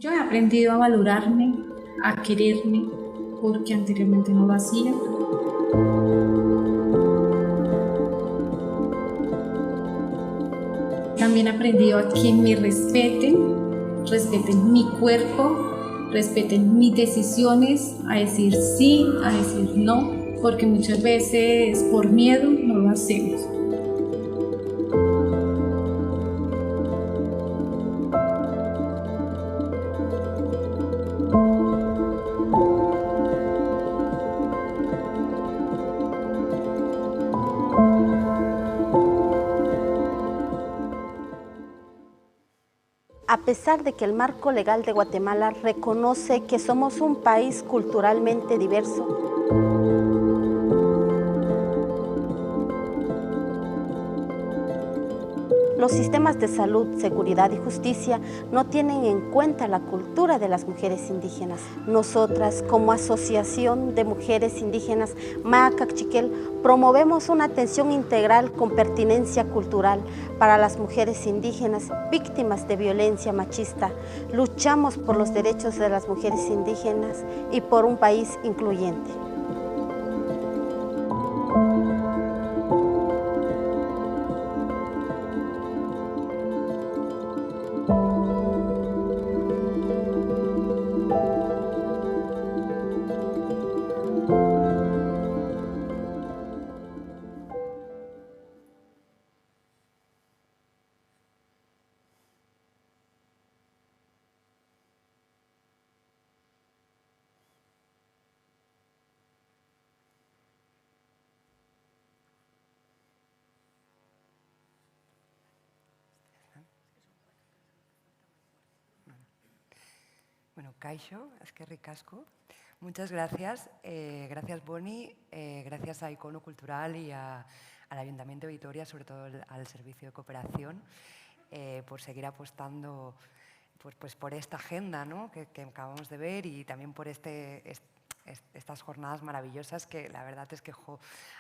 Yo he aprendido a valorarme, a quererme, porque anteriormente no lo hacía. También he aprendido a que me respeten mi cuerpo, respeten mis decisiones, a decir sí, a decir no, porque muchas veces por miedo no lo hacemos. A pesar de que el marco legal de Guatemala reconoce que somos un país culturalmente diverso, los sistemas de salud, seguridad y justicia no tienen en cuenta la cultura de las mujeres indígenas. Nosotras, como Asociación de Mujeres Indígenas Maacacchiquel, promovemos una atención integral con pertinencia cultural para las mujeres indígenas víctimas de violencia machista. Luchamos por los derechos de las mujeres indígenas y por un país incluyente. Bueno, Kaixo, eskerrik asko. Muchas gracias. Gracias, Boni. Gracias a Icono Cultural y al Ayuntamiento de Vitoria, sobre todo al Servicio de Cooperación, por seguir apostando pues por esta agenda, ¿no?, que acabamos de ver, y también por estas jornadas maravillosas que la verdad es que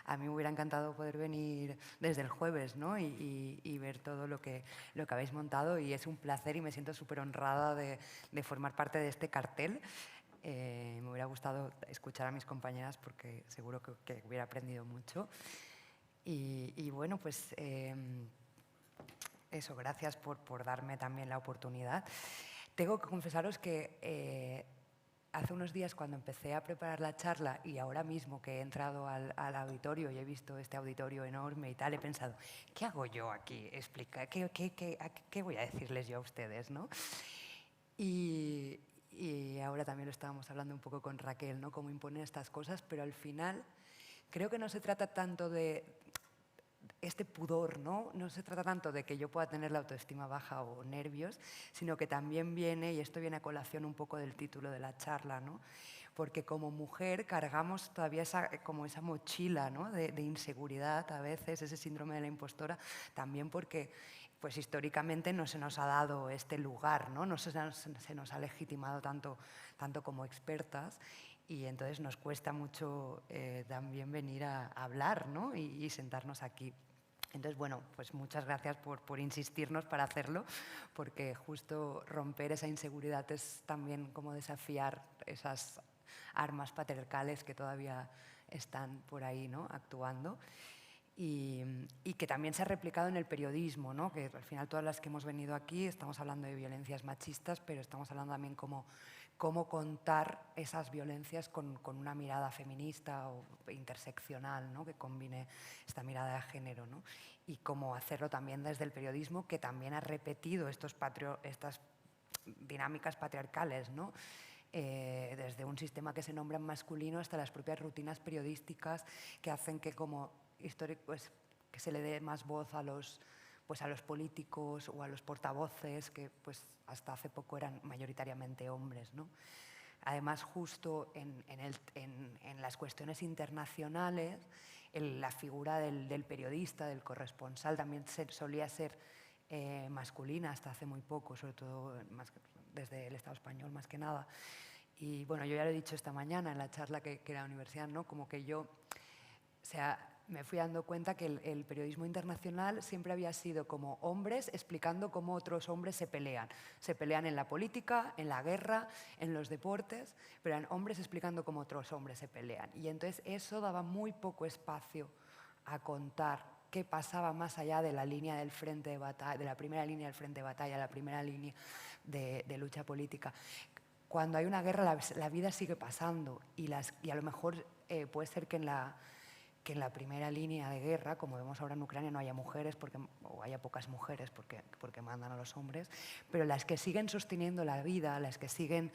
a mí me hubiera encantado poder venir desde el jueves, ¿no?, y ver todo lo que habéis montado, y es un placer y me siento súper honrada de formar parte de este cartel. Me hubiera gustado escuchar a mis compañeras porque seguro que hubiera aprendido mucho. Y bueno, pues eso, gracias por darme también la oportunidad. Tengo que confesaros que hace unos días, cuando empecé a preparar la charla, y ahora mismo que he entrado al auditorio y he visto este auditorio enorme y tal, he pensado, ¿qué hago yo aquí? ¿Qué voy a decirles yo a ustedes, ¿no? Y ahora también lo estábamos hablando un poco con Raquel, ¿no?, cómo imponer estas cosas, pero al final creo que no se trata tanto de este pudor, ¿no? No se trata tanto de que yo pueda tener la autoestima baja o nervios, sino que también viene, y esto viene a colación un poco del título de la charla, ¿no?, porque como mujer cargamos todavía esa mochila, ¿no?, de inseguridad a veces, ese síndrome de la impostora, también porque pues históricamente no se nos ha dado este lugar, ¿no? No se nos ha legitimado tanto como expertas, y entonces nos cuesta mucho también venir a hablar, ¿no?, y sentarnos aquí. Entonces, bueno, pues muchas gracias por insistirnos para hacerlo, porque justo romper esa inseguridad es también como desafiar esas armas patriarcales que todavía están por ahí, ¿no?, actuando. Y que también se ha replicado en el periodismo, ¿no?, que al final todas las que hemos venido aquí estamos hablando de violencias machistas, pero estamos hablando también cómo contar esas violencias con una mirada feminista o interseccional, ¿no?, que combine esta mirada de género, ¿no?, y cómo hacerlo también desde el periodismo, que también ha repetido estas dinámicas patriarcales, ¿no?, desde un sistema que se nombra masculino hasta las propias rutinas periodísticas que hacen que pues, que se le dé más voz a los políticos o a los portavoces, que pues hasta hace poco eran mayoritariamente hombres, ¿no? Además, justo en las cuestiones internacionales, la figura del periodista, del corresponsal, también solía ser masculina hasta hace muy poco, sobre todo desde el Estado español más que nada. Y bueno, yo ya lo he dicho esta mañana en la charla que era en la universidad, ¿no? Como que yo, o sea, me fui dando cuenta que el periodismo internacional siempre había sido como hombres explicando cómo otros hombres se pelean. Se pelean en la política, en la guerra, en los deportes, pero eran hombres explicando cómo otros hombres se pelean. Y entonces eso daba muy poco espacio a contar qué pasaba más allá de la línea del frente de batalla, de la primera línea del frente de batalla, la primera línea de lucha política. Cuando hay una guerra, la vida sigue pasando y a lo mejor puede ser que en la primera línea de guerra, como vemos ahora en Ucrania, no haya mujeres o haya pocas mujeres porque mandan a los hombres, pero las que siguen sosteniendo la vida, las que siguen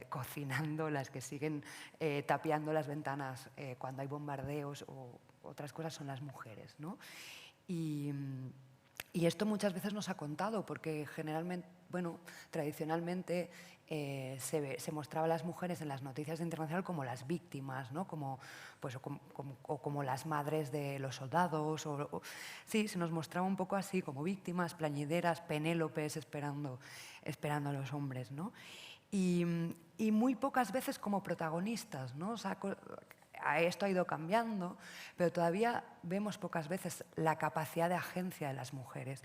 cocinando, las que siguen tapiando las ventanas cuando hay bombardeos o otras cosas son las mujeres, ¿no? Y esto muchas veces nos ha contado porque generalmente, bueno, tradicionalmente se mostraba a las mujeres en las noticias internacionales como las víctimas, ¿no? Como las madres de los soldados. Sí, se nos mostraba un poco así, como víctimas, plañideras, Penélopes esperando a los hombres, ¿no? Y muy pocas veces como protagonistas, ¿no? O sea, esto ha ido cambiando, pero todavía vemos pocas veces la capacidad de agencia de las mujeres.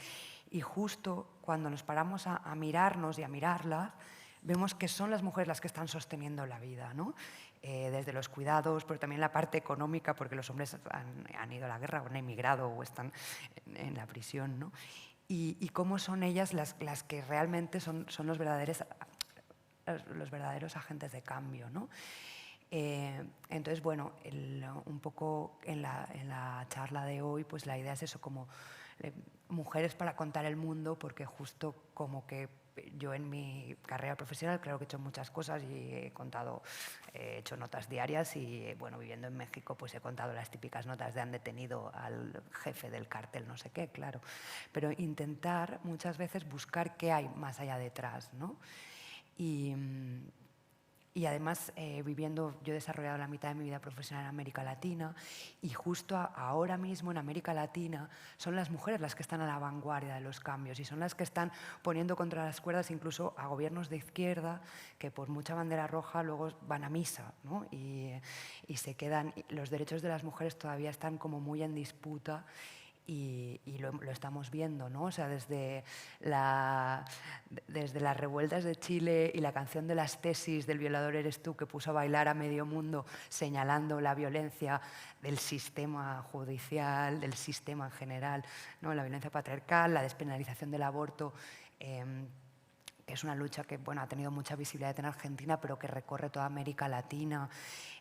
Y justo cuando nos paramos a mirarnos y a mirarlas, vemos que son las mujeres las que están sosteniendo la vida, ¿no? Desde los cuidados, pero también la parte económica, porque los hombres han ido a la guerra o han emigrado o están en la prisión, ¿no? Y cómo son ellas las que realmente son los verdaderos agentes de cambio, ¿no? Entonces, bueno, un poco en la charla de hoy, pues la idea es eso, como mujeres para contar el mundo, porque justo como que yo en mi carrera profesional creo que he hecho muchas cosas y he hecho notas diarias y, bueno, viviendo en México, pues he contado las típicas notas de han detenido al jefe del cártel, no sé qué, claro. Pero intentar muchas veces buscar qué hay más allá detrás, ¿no? Y además, yo he desarrollado la mitad de mi vida profesional en América Latina y justo ahora mismo en América Latina son las mujeres las que están a la vanguardia de los cambios y son las que están poniendo contra las cuerdas incluso a gobiernos de izquierda que por mucha bandera roja luego van a misa, ¿no? Y se quedan, los derechos de las mujeres todavía están como muy en disputa. Y lo estamos viendo, ¿no? O sea, desde las revueltas de Chile y la canción de las tesis del violador eres tú, que puso a bailar a medio mundo señalando la violencia del sistema judicial, del sistema en general, ¿no? La violencia patriarcal, la despenalización del aborto, que es una lucha que, bueno, ha tenido mucha visibilidad en Argentina, pero que recorre toda América Latina.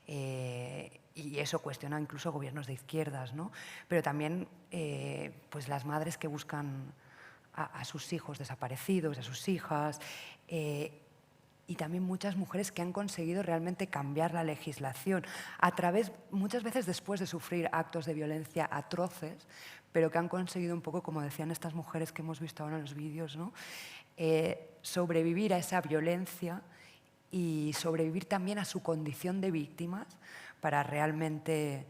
Y eso cuestiona incluso gobiernos de izquierdas, ¿no? Pero también pues las madres que buscan a sus hijos desaparecidos, a sus hijas, y también muchas mujeres que han conseguido realmente cambiar la legislación muchas veces después de sufrir actos de violencia atroces, pero que han conseguido un poco, como decían estas mujeres que hemos visto ahora en los vídeos, ¿no? Sobrevivir a esa violencia y sobrevivir también a su condición de víctimas para realmente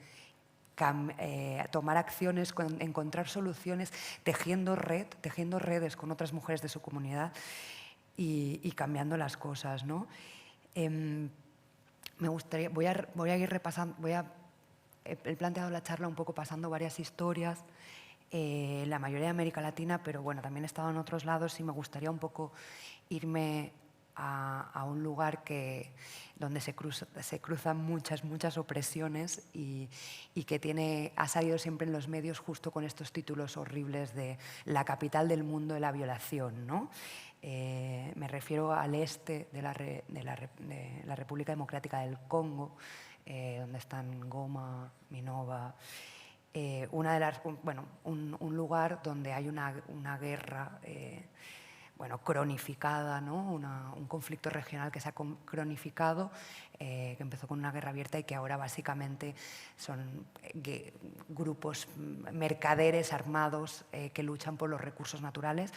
tomar acciones, encontrar soluciones, tejiendo redes con otras mujeres de su comunidad y cambiando las cosas, ¿no? Me gustaría, voy a ir repasando, he planteado la charla un poco pasando varias historias, la mayoría de América Latina, pero bueno, también he estado en otros lados y me gustaría un poco irme a un lugar donde se cruzan muchas opresiones y que ha salido siempre en los medios justo con estos títulos horribles de la capital del mundo de la violación, ¿no? Me refiero al este de la República Democrática del Congo, donde están Goma, Minova, un lugar donde hay una guerra cronificada, ¿no? Un conflicto regional que se ha cronificado, que empezó con una guerra abierta y que ahora básicamente son grupos mercaderes armados que luchan por los recursos naturales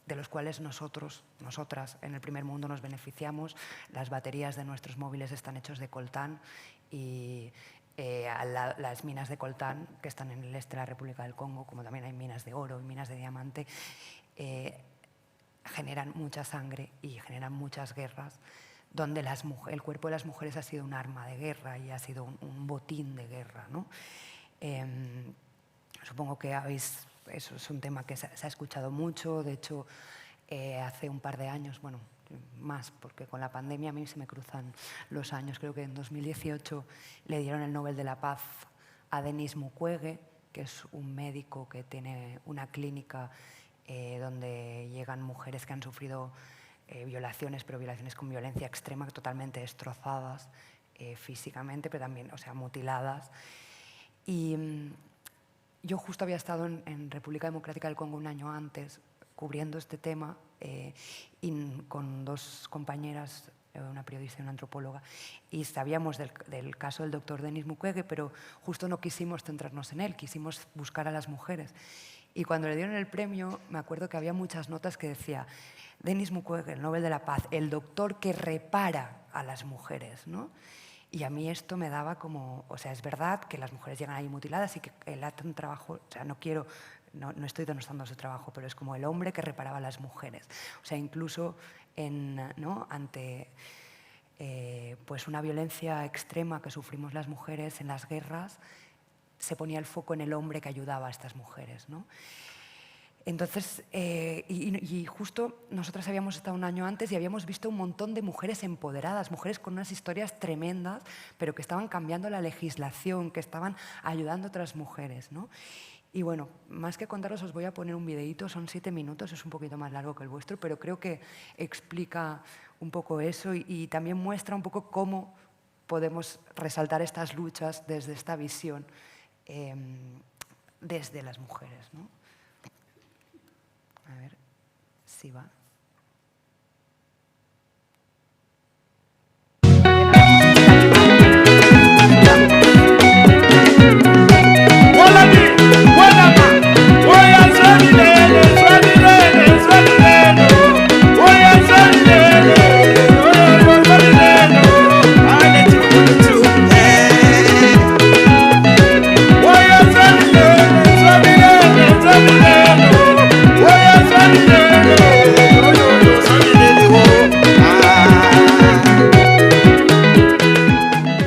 de los cuales nosotras en el primer mundo nos beneficiamos. Las baterías de nuestros móviles están hechos de coltán y las minas de coltán, que están en el este de la República del Congo, como también hay minas de oro y minas de diamante, generan mucha sangre y generan muchas guerras, donde el cuerpo de las mujeres ha sido un arma de guerra y ha sido un botín de guerra, ¿no? Supongo que eso es un tema que se ha escuchado mucho. De hecho, hace un par de años, bueno, más, porque con la pandemia a mí se me cruzan los años. Creo que en 2018 le dieron el Nobel de la Paz a Denis Mukwege, que es un médico que tiene una clínica donde llegan mujeres que han sufrido violaciones, pero violaciones con violencia extrema, totalmente destrozadas físicamente, pero también, o sea, mutiladas. Y yo justo había estado en República Democrática del Congo un año antes, cubriendo este tema, y con dos compañeras, una periodista y una antropóloga, y sabíamos del caso del doctor Denis Mukwege, pero justo no quisimos centrarnos en él, quisimos buscar a las mujeres. Y cuando le dieron el premio, me acuerdo que había muchas notas que decía Denis Mukwege, el Nobel de la Paz, el doctor que repara a las mujeres, ¿no? Y a mí esto me daba como, o sea, es verdad que las mujeres llegan ahí mutiladas y que él hace un trabajo, o sea, no estoy denostando su trabajo, pero es como el hombre que reparaba a las mujeres. O sea, incluso ante pues una violencia extrema que sufrimos las mujeres en las guerras, se ponía el foco en el hombre que ayudaba a estas mujeres, ¿no? Entonces, y justo nosotras habíamos estado un año antes y habíamos visto un montón de mujeres empoderadas, mujeres con unas historias tremendas, pero que estaban cambiando la legislación, que estaban ayudando a otras mujeres, ¿no? Y bueno, más que contaros, os voy a poner un videíto, son 7 minutos, es un poquito más largo que el vuestro, pero creo que explica un poco eso y también muestra un poco cómo podemos resaltar estas luchas desde esta visión, desde las mujeres, ¿no? A ver si va.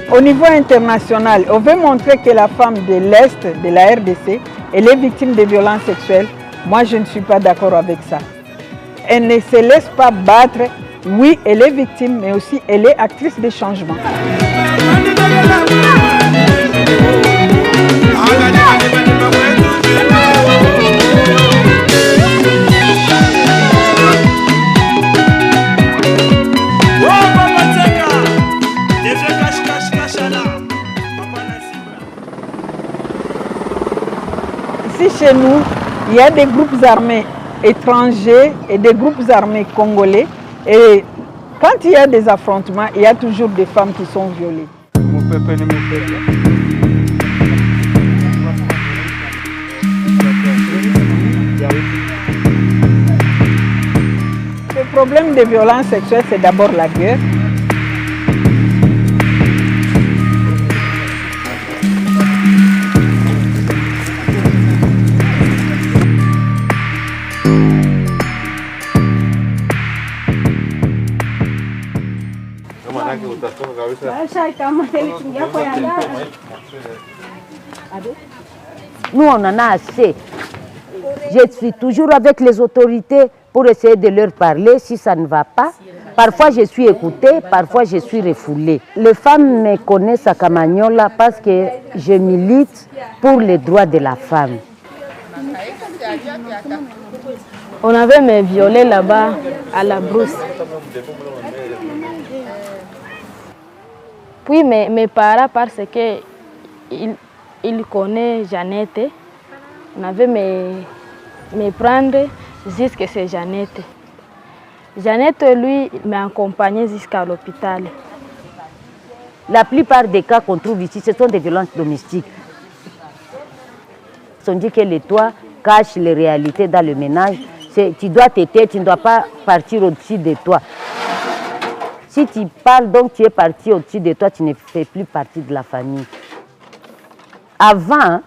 Au niveau international, on veut montrer que la femme de l'Est, de la RDC, elle est victime de violences sexuelles. Moi, je ne suis pas d'accord avec ça. Elle ne se laisse pas battre. Oui, elle est victime, mais aussi elle est actrice de changement. Ici chez nous, il y a des groupes armés étrangers et des groupes armés congolais. Et quand il y a des affrontements, il y a toujours des femmes qui sont violées. Le problème des violences sexuelles, c'est d'abord la guerre. Nous, on en a assez. Je suis toujours avec les autorités pour essayer de leur parler si ça ne va pas. Parfois, je suis écoutée, parfois, je suis refoulée. Les femmes me connaissent à Kamanyola parce que je milite pour les droits de la femme. On avait me violé là-bas à la brousse. Puis mes parents, parce qu'ils connaissent Jeannette, on avait me prendre jusqu'à c'est Jeannette. Jeannette, lui, m'a accompagné jusqu'à l'hôpital. La plupart des cas qu'on trouve ici, ce sont des violences domestiques. On dit que le toit cache les réalités dans le ménage. Tu dois te taire, tu ne dois pas partir au-dessus de toi. Si tu parles, donc tu es parti au-dessus de toi, tu ne fais plus partie de la famille. Avant,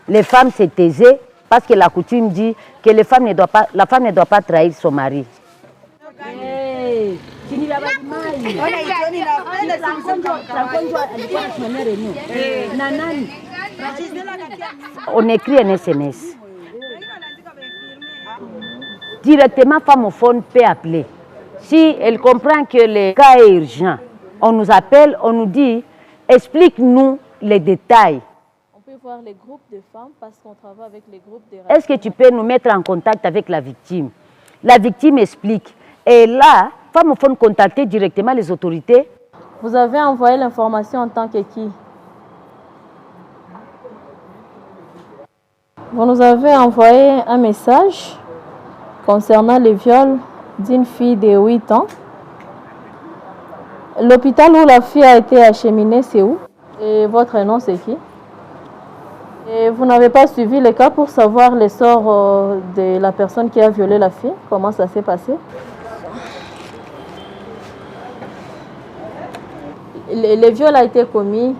les femmes se taisaient parce que la coutume dit que la femme ne doit pas trahir son mari. On écrit un SMS. Directement, Femmephone peut appeler. Si elle comprend que le cas est urgent, on nous appelle, on nous dit, explique-nous les détails. On peut voir les groupes de femmes parce qu'on travaille avec les groupes de... Est-ce que tu peux nous mettre en contact avec la victime? La victime explique. Et là, Femmephone contacter directement les autorités. Vous avez envoyé l'information en tant que qui? Vous nous avez envoyé un message concernant le viol d'une fille de 8 ans. L'hôpital où la fille a été acheminée, c'est où? Et votre nom, c'est qui? Et vous n'avez pas suivi le cas pour savoir le sort de la personne qui a violé la fille? Comment ça s'est passé? Le viol a été commis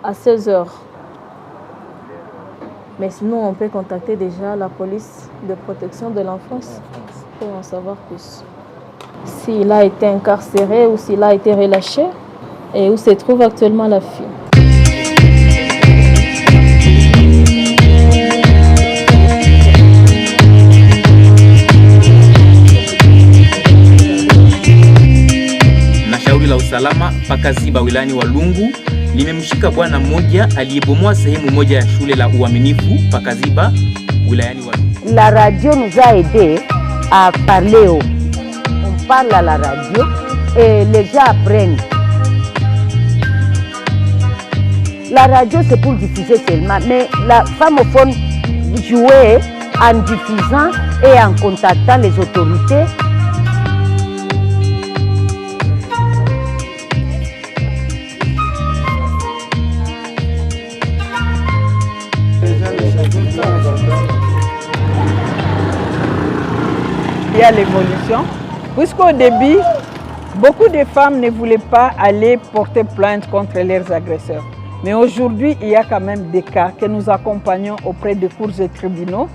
à 16 heures. Mais sinon, on peut contacter déjà la police de protection de l'enfance pour en savoir plus. S'il a été incarcéré ou s'il a été relâché et où se trouve actuellement la fille. Na shauri la usalama Pakaziba wilayani Walungu limemshika bwana mmoja aliyebomoa sehemu moja ya shule la Uaminifu Pakaziba wilayani Walungu. La radio nous a aidé à parler haut. On parle à la radio et les gens apprennent. La radio c'est pour diffuser seulement, mais la Femmephone jouait en diffusant et en contactant les autorités. Il y a l'évolution, puisqu'au début, beaucoup de femmes ne voulaient pas aller porter plainte contre leurs agresseurs. Mais aujourd'hui, il y a quand même des cas que nous accompagnons auprès des cours et tribunaux.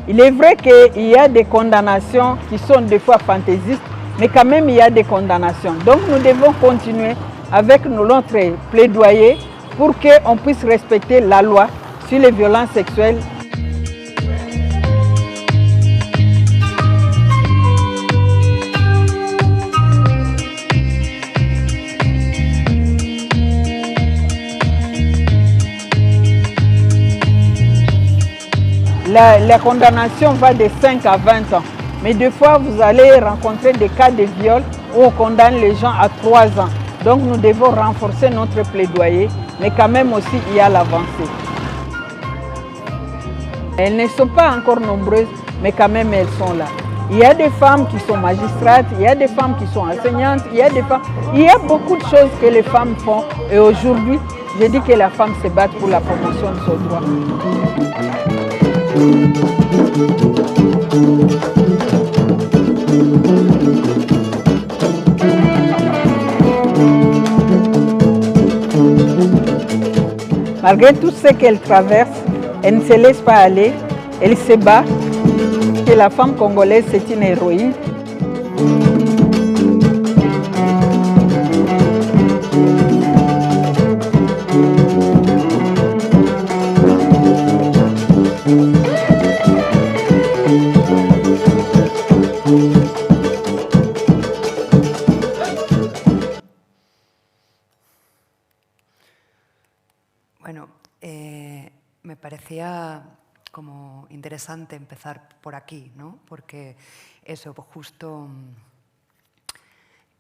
Il est vrai qu'il y a des condamnations qui sont des fois fantaisistes, mais quand même il y a des condamnations. Donc nous devons continuer avec notre plaidoyer pour qu'on puisse respecter la loi sur les violences sexuelles. La condamnation va de 5 à 20 ans. Mais des fois, vous allez rencontrer des cas de viol où on condamne les gens à 3 ans. Donc nous devons renforcer notre plaidoyer, mais quand même aussi il y a l'avancée. Elles ne sont pas encore nombreuses, mais quand même elles sont là. Il y a des femmes qui sont magistrates, il y a des femmes qui sont enseignantes, il y a beaucoup de choses que les femmes font. Et aujourd'hui, je dis que la femme se bat pour la promotion de son droit. Malgré tout ce qu'elle traverse, elle ne se laisse pas aller, elle se bat. Que la femme congolaise, c'est une héroïne. Bueno, me parecía como interesante empezar por aquí, ¿no? Porque eso, pues justo...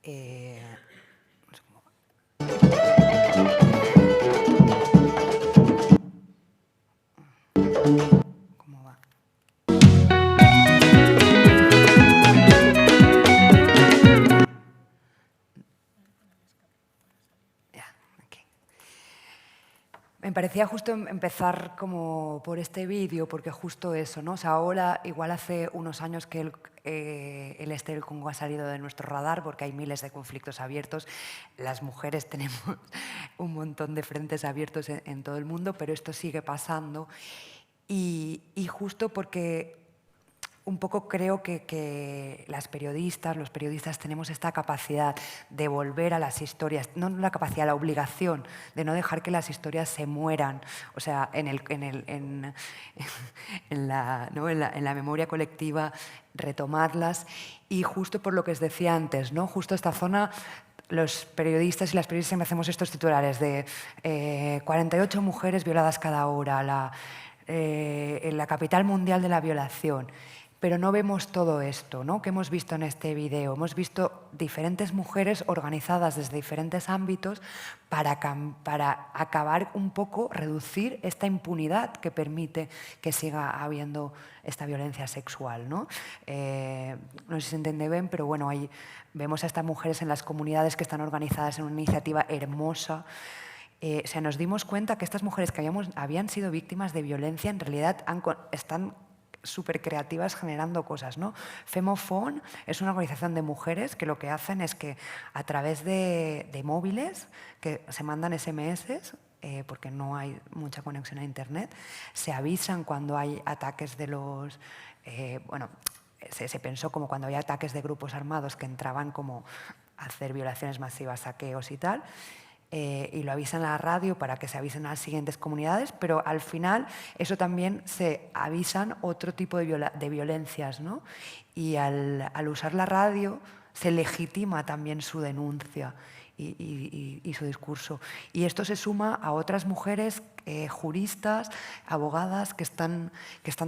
no sé cómo va. ¿Cómo va? Me parecía justo empezar como por este vídeo, porque justo eso, ¿no? O sea, ahora, igual hace unos años que el este del Congo ha salido de nuestro radar, porque hay miles de conflictos abiertos. Las mujeres tenemos un montón de frentes abiertos en todo el mundo, pero esto sigue pasando. Y justo porque un poco creo que los periodistas tenemos esta capacidad de volver a las historias, no la capacidad, la obligación de no dejar que las historias se mueran, o sea, en la memoria colectiva, retomarlas. Y justo por lo que os decía antes, ¿no? Justo esta zona, los periodistas y las periodistas siempre hacemos estos titulares de 48 mujeres violadas cada hora, en la capital mundial de la violación. Pero no vemos todo esto, ¿no? Que hemos visto en este video. Hemos visto diferentes mujeres organizadas desde diferentes ámbitos para acabar un poco, reducir esta impunidad que permite que siga habiendo esta violencia sexual, ¿no? No sé si se entiende bien, pero bueno, ahí vemos a estas mujeres en las comunidades que están organizadas en una iniciativa hermosa. O sea, nos dimos cuenta que estas mujeres que habían sido víctimas de violencia en realidad están súper creativas generando cosas, ¿no? Femofon es una organización de mujeres que lo que hacen es que a través de móviles que se mandan SMS, porque no hay mucha conexión a internet, se avisan cuando hay ataques de los... bueno, se pensó como cuando había ataques de grupos armados que entraban como a hacer violaciones masivas, saqueos y tal. Y lo avisan a la radio para que se avisen a las siguientes comunidades, pero al final eso también se avisan otro tipo de violencias, ¿no? Y al usar la radio se legitima también su denuncia y su discurso. Y esto se suma a otras mujeres, juristas, abogadas, que están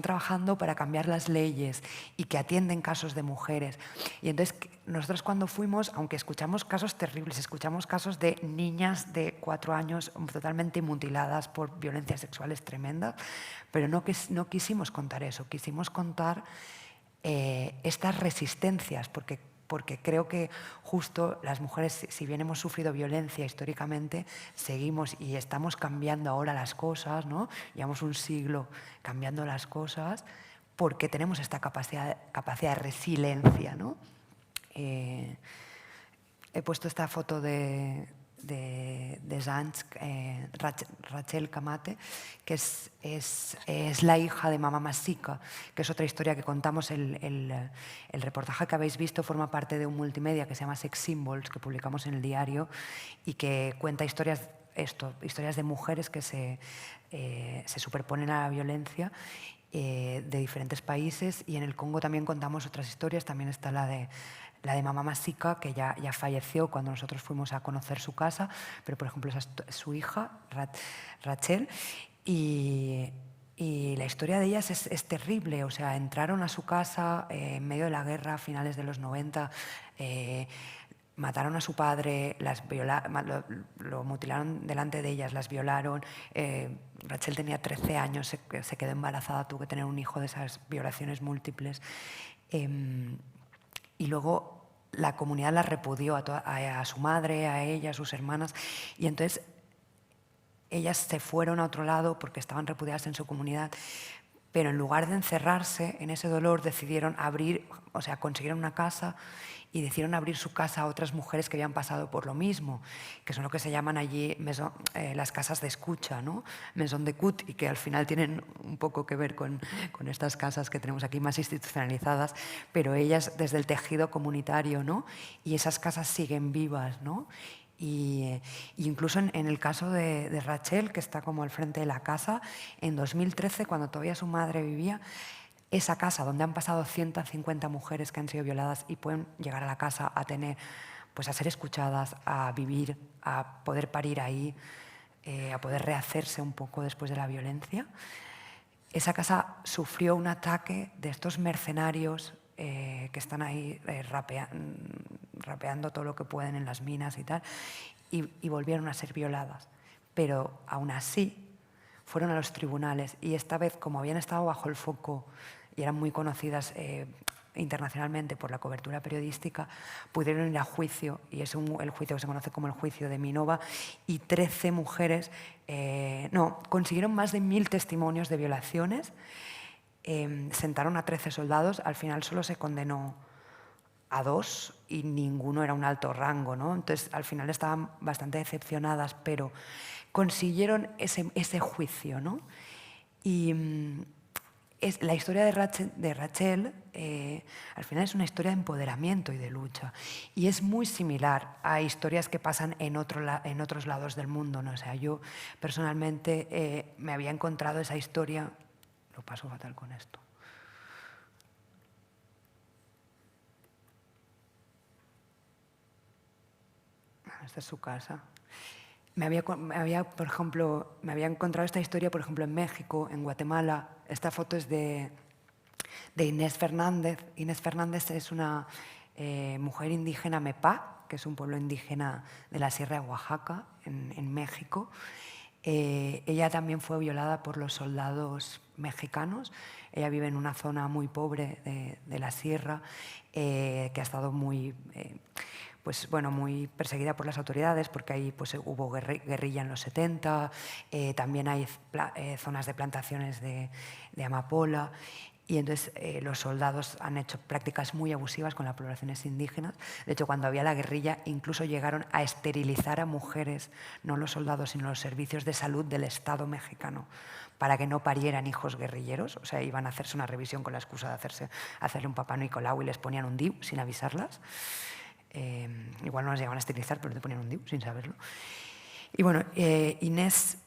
trabajando para cambiar las leyes y que atienden casos de mujeres. Y entonces nosotros cuando fuimos, aunque escuchamos casos terribles, escuchamos casos de niñas de 4 años totalmente mutiladas por violencias sexuales tremendas, pero no quisimos contar eso, quisimos contar estas resistencias, porque creo que justo las mujeres, si bien hemos sufrido violencia históricamente, seguimos y estamos cambiando ahora las cosas, ¿no? Llevamos un siglo cambiando las cosas porque tenemos esta capacidad de resiliencia, ¿no? He puesto esta foto de Zanj, Rachel Kamate, que es la hija de Mama Masika, que es otra historia que contamos. El reportaje que habéis visto forma parte de un multimedia que se llama Sex Symbols, que publicamos en el diario y que cuenta historias de mujeres que se superponen a la violencia de diferentes países. Y en el Congo también contamos otras historias. También está la de Mama Masika, que ya falleció cuando nosotros fuimos a conocer su casa, pero por ejemplo esa es su hija, Rachel, y la historia de ellas es terrible. O sea, entraron a su casa en medio de la guerra a finales de los 90, mataron a su padre, lo mutilaron delante de ellas, las violaron. Rachel tenía 13 años, se quedó embarazada, tuvo que tener un hijo de esas violaciones múltiples. Y luego la comunidad la repudió a su madre, a ella, a sus hermanas, y entonces ellas se fueron a otro lado porque estaban repudiadas en su comunidad, pero en lugar de encerrarse en ese dolor decidieron consiguieron una casa y decidieron abrir su casa a otras mujeres que habían pasado por lo mismo, que son lo que se llaman allí las casas de escucha, ¿no? Maison d'écoute, y que al final tienen un poco que ver con estas casas que tenemos aquí más institucionalizadas, pero ellas desde el tejido comunitario, ¿no? Y esas casas siguen vivas, ¿no? Y incluso en el caso de Rachel, que está como al frente de la casa, en 2013, cuando todavía su madre vivía, esa casa donde han pasado 150 mujeres que han sido violadas y pueden llegar a la casa a ser escuchadas, a vivir, a poder parir ahí, a poder rehacerse un poco después de la violencia. Esa casa sufrió un ataque de estos mercenarios que están ahí rapeando todo lo que pueden en las minas y tal, y volvieron a ser violadas. Pero aún así fueron a los tribunales, y esta vez, como habían estado bajo el foco y eran muy conocidas internacionalmente por la cobertura periodística, pudieron ir a juicio, y es el juicio que se conoce como el juicio de Minova, y 13 mujeres, consiguieron más de 1000 testimonios de violaciones, sentaron a 13 soldados, al final solo se condenó a 2 y ninguno era un alto rango, ¿no? Entonces, al final estaban bastante decepcionadas, pero consiguieron ese juicio, ¿no? Y la historia de Rachel al final es una historia de empoderamiento y de lucha, y es muy similar a historias que pasan en otros lados del mundo, ¿no? O sea, yo personalmente me había encontrado esa historia, lo paso fatal con esto. Esta es su casa. Me había encontrado esta historia, por ejemplo, en México, en Guatemala. Esta foto es de Inés Fernández. Inés Fernández es una mujer indígena mepá, que es un pueblo indígena de la Sierra de Oaxaca, en México. Ella también fue violada por los soldados mexicanos. Ella vive en una zona muy pobre de la sierra, que ha estado muy perseguida por las autoridades, porque ahí hubo guerrilla en los 70, también hay zonas de plantaciones de amapola, y entonces los soldados han hecho prácticas muy abusivas con las poblaciones indígenas. De hecho, cuando había la guerrilla, incluso llegaron a esterilizar a mujeres, no los soldados, sino los servicios de salud del Estado mexicano, para que no parieran hijos guerrilleros. O sea, iban a hacerse una revisión con la excusa de hacerle un papá Nicolau y les ponían un DIU sin avisarlas. Igual no las llegaban a esterilizar, pero te ponían un DIU sin saberlo. Y bueno, Inés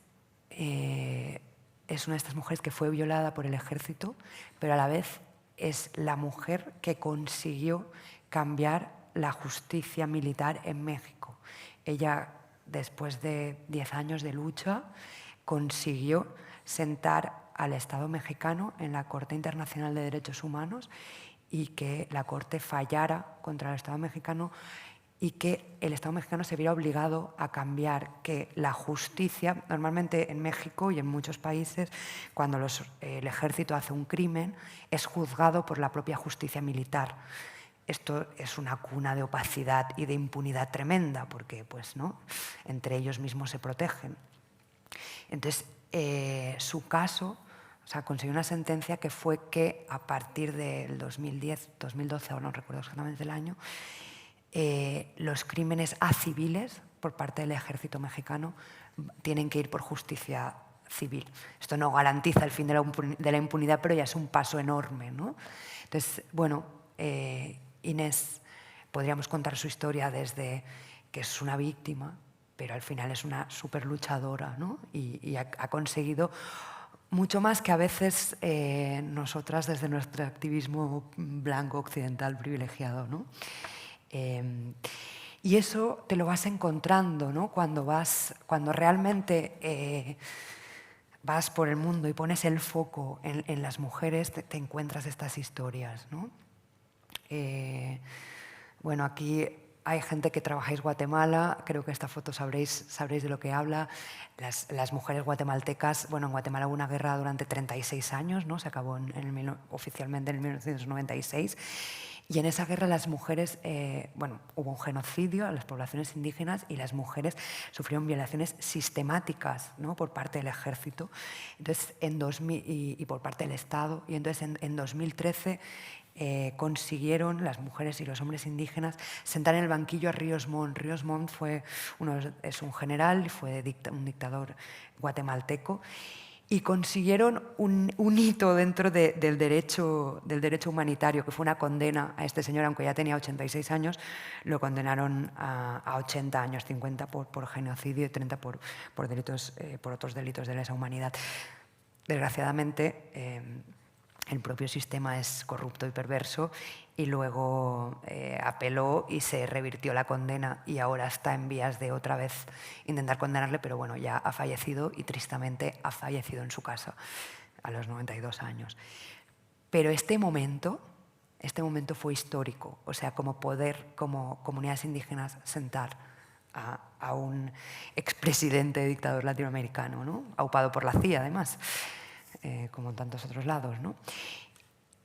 es una de estas mujeres que fue violada por el ejército, pero a la vez es la mujer que consiguió cambiar la justicia militar en México. Ella, después de 10 años de lucha, consiguió sentar al Estado mexicano en la Corte Internacional de Derechos Humanos y que la Corte fallara contra el Estado mexicano y que el Estado mexicano se viera obligado a cambiar, que la justicia, normalmente en México y en muchos países, cuando el ejército hace un crimen, es juzgado por la propia justicia militar. Esto es una cuna de opacidad y de impunidad tremenda, porque entre ellos mismos se protegen. Entonces, su caso, consiguió una sentencia que fue que a partir del 2010, 2012, ahora no recuerdo exactamente el año, los crímenes a civiles por parte del ejército mexicano tienen que ir por justicia civil. Esto no garantiza el fin de la impunidad, pero ya es un paso enorme, ¿no? Entonces, Inés, podríamos contar su historia desde que es una víctima, pero al final es una súper luchadora, ¿no? Y ha conseguido mucho más que a veces nosotras desde nuestro activismo blanco occidental privilegiado, ¿no? Y eso te lo vas encontrando, ¿no? Cuando realmente vas por el mundo y pones el foco en las mujeres, te encuentras estas historias, ¿no? Aquí hay gente que trabajáis Guatemala, creo que esta foto sabréis de lo que habla. Las mujeres guatemaltecas, en Guatemala hubo una guerra durante 36 años, ¿no? Se acabó oficialmente en 1996. Y en esa guerra las mujeres, hubo un genocidio a las poblaciones indígenas y las mujeres sufrieron violaciones sistemáticas, ¿no? Por parte del ejército, entonces, y por parte del Estado. Y entonces en 2013 consiguieron las mujeres y los hombres indígenas sentar en el banquillo a Ríos Montt. Ríos Montt es un general, fue un dictador guatemalteco, y consiguieron un hito dentro del derecho humanitario, que fue una condena a este señor, aunque ya tenía 86 años, lo condenaron a 80 años, 50 por genocidio y 30 por otros delitos de lesa humanidad. Desgraciadamente, el propio sistema es corrupto y perverso, y luego apeló y se revirtió la condena, y ahora está en vías de otra vez intentar condenarle, pero ya ha fallecido, y tristemente ha fallecido en su casa a los 92 años. Pero este momento fue histórico, o sea, como comunidades indígenas sentar a un expresidente dictador latinoamericano, ¿no? Aupado por la CIA, además, como en tantos otros lados, ¿no?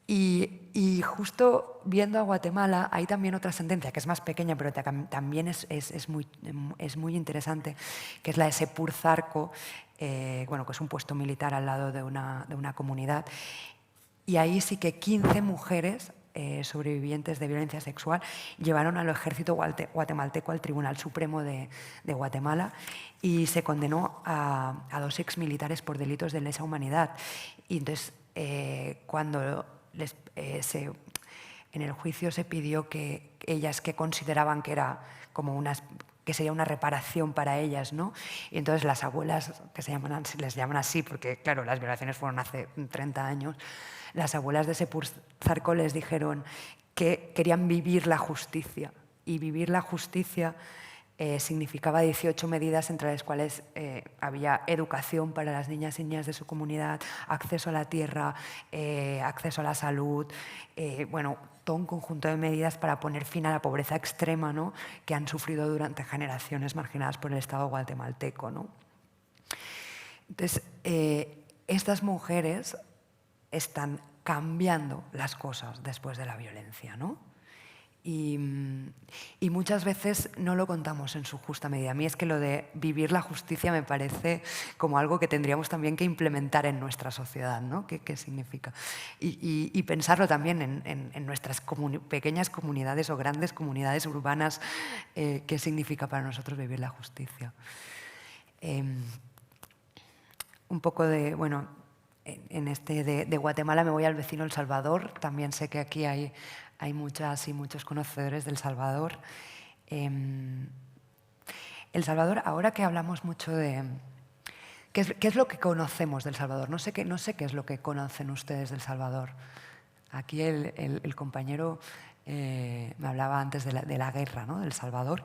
Y justo viendo a Guatemala, hay también otra sentencia que es más pequeña, pero también es muy interesante, que es la de Sepur Zarco, bueno, que es un puesto militar al lado de una comunidad. Y ahí sí que 15 mujeres sobrevivientes de violencia sexual llevaron al ejército guatemalteco al Tribunal Supremo de Guatemala y se condenó a 2 exmilitares por delitos de lesa humanidad. Y entonces, cuando en el juicio se pidió que ellas, que consideraban que era como que sería una reparación para ellas, ¿no? Y entonces las abuelas, que les llaman así porque, claro, las violaciones fueron hace 30 años, las abuelas de Sepur Zarco les dijeron que querían vivir la justicia, y vivir la justicia significaba 18 medidas, entre las cuales había educación para las niñas y niñas de su comunidad, acceso a la tierra, acceso a la salud, bueno, todo un conjunto de medidas para poner fin a la pobreza extrema, ¿no?, que han sufrido durante generaciones marginadas por el Estado guatemalteco, ¿no? Entonces, estas mujeres están cambiando las cosas después de la violencia, ¿no? Y muchas veces no lo contamos en su justa medida. A mí es que lo de vivir la justicia me parece como algo que tendríamos también que implementar en nuestra sociedad, ¿no? ¿Qué significa? Y pensarlo también en nuestras pequeñas comunidades o grandes comunidades urbanas, qué significa para nosotros vivir la justicia. Un poco de, bueno, de Guatemala me voy al vecino El Salvador. También sé que aquí hay muchas y muchos conocedores del Salvador. El Salvador, ahora que hablamos mucho de... ¿Qué es lo que conocemos del Salvador? No sé qué es lo que conocen ustedes del Salvador. Aquí el compañero me hablaba antes de la guerra, ¿no?, del Salvador.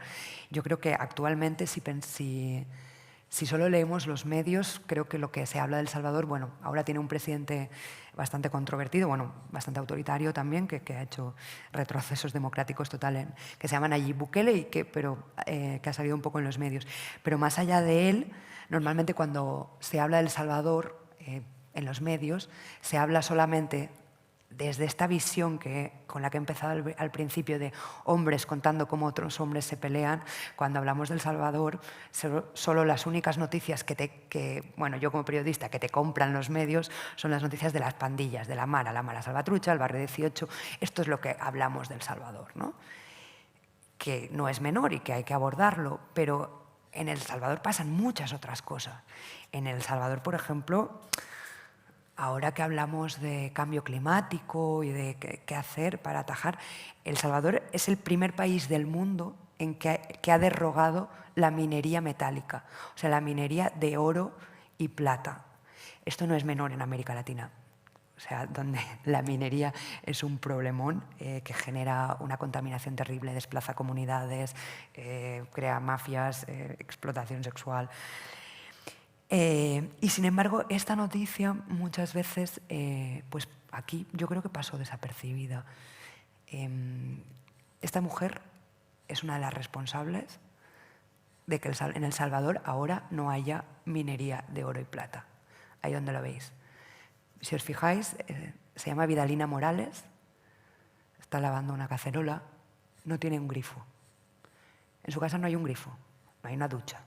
Yo creo que actualmente, si solo leemos los medios, creo que lo que se habla del Salvador, bueno, ahora tiene un presidente bastante controvertido, bueno, bastante autoritario también, que ha hecho retrocesos democráticos totales, que se llama Nayib Bukele, que ha salido un poco en los medios. Pero más allá de él, normalmente cuando se habla del Salvador en los medios, se habla solamente desde esta visión con la que he empezado al principio, de hombres contando cómo otros hombres se pelean. Cuando hablamos del Salvador, solo las únicas noticias bueno, yo como periodista, que te compran los medios, son las noticias de las pandillas, de la Mara Salvatrucha, el Barrio 18. Esto es lo que hablamos del Salvador, ¿no?, que no es menor y que hay que abordarlo, pero en El Salvador pasan muchas otras cosas. En El Salvador, por ejemplo, ahora que hablamos de cambio climático y de qué hacer para atajar, El Salvador es el primer país del mundo que ha derogado la minería metálica, o sea, la minería de oro y plata. Esto no es menor en América Latina, o sea, donde la minería es un problemón que genera una contaminación terrible, desplaza comunidades, crea mafias, explotación sexual. Y sin embargo, esta noticia muchas veces, pues aquí yo creo que pasó desapercibida. Esta mujer es una de las responsables de que en El Salvador ahora no haya minería de oro y plata. Ahí donde lo veis. Si os fijáis, se llama Vidalina Morales, está lavando una cacerola, no tiene un grifo. En su casa no hay un grifo, no hay una ducha,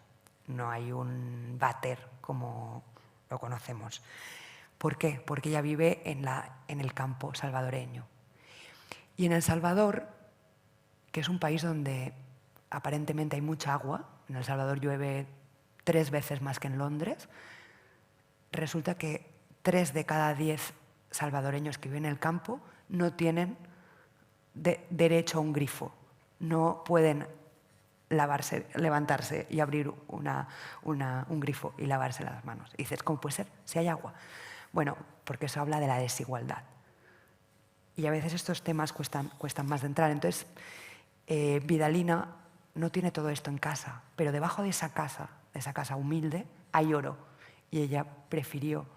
no hay un váter como lo conocemos. ¿Por qué? Porque ella vive en el campo salvadoreño. Y en El Salvador, que es un país donde aparentemente hay mucha agua, en El Salvador llueve 3 veces más que en Londres, resulta que 3 de cada 10 salvadoreños que viven en el campo no tienen derecho a un grifo, no pueden levantarse y abrir un grifo y lavarse las manos. Y dices, ¿cómo puede ser si hay agua? Bueno, porque eso habla de la desigualdad. Y a veces estos temas cuestan más de entrar. Entonces, Vidalina no tiene todo esto en casa, pero debajo de esa casa humilde, hay oro. Y ella prefirió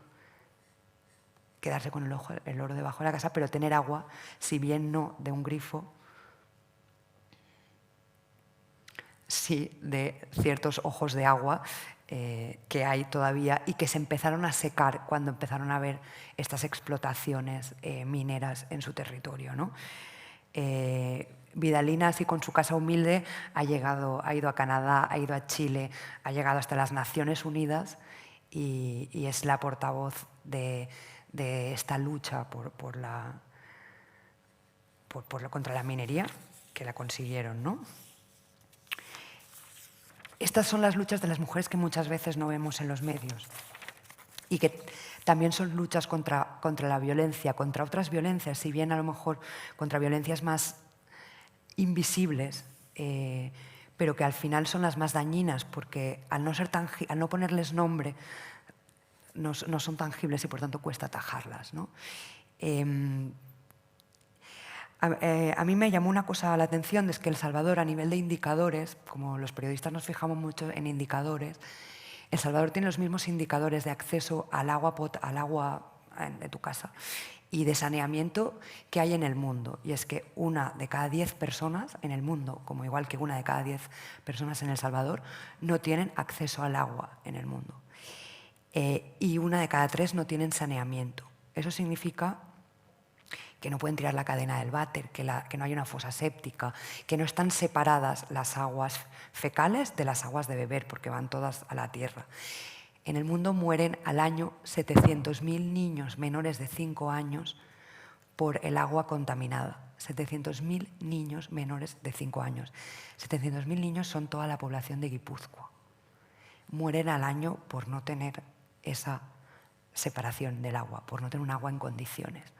quedarse con el oro debajo de la casa, pero tener agua, si bien no de un grifo, sí de ciertos ojos de agua que hay todavía y que se empezaron a secar cuando empezaron a haber estas explotaciones mineras en su territorio, ¿no? Vidalina, así con su casa humilde, ha ido a Canadá, ha ido a Chile, ha llegado hasta las Naciones Unidas y es la portavoz de esta lucha contra la minería, que la consiguieron, ¿no? Estas son las luchas de las mujeres que muchas veces no vemos en los medios y que también son luchas contra la violencia, contra otras violencias, si bien a lo mejor contra violencias más invisibles, pero que al final son las más dañinas porque al no ponerles nombre no son tangibles y por tanto cuesta atajarlas, ¿no? A mí me llamó una cosa la atención, es que El Salvador, a nivel de indicadores, como los periodistas nos fijamos mucho en indicadores, El Salvador tiene los mismos indicadores de acceso al agua de tu casa y de saneamiento que hay en el mundo. Y es que 1 de cada 10 personas en el mundo, como igual que 1 de cada 10 personas en El Salvador, no tienen acceso al agua en el mundo. Y 1 de cada 3 no tienen saneamiento. Eso significa que no pueden tirar la cadena del váter, que no hay una fosa séptica, que no están separadas las aguas fecales de las aguas de beber, porque van todas a la tierra. En el mundo mueren al año 700.000 niños menores de 5 años por el agua contaminada. 700.000 niños menores de 5 años. 700.000 niños son toda la población de Guipúzcoa. Mueren al año por no tener esa separación del agua, por no tener un agua en condiciones.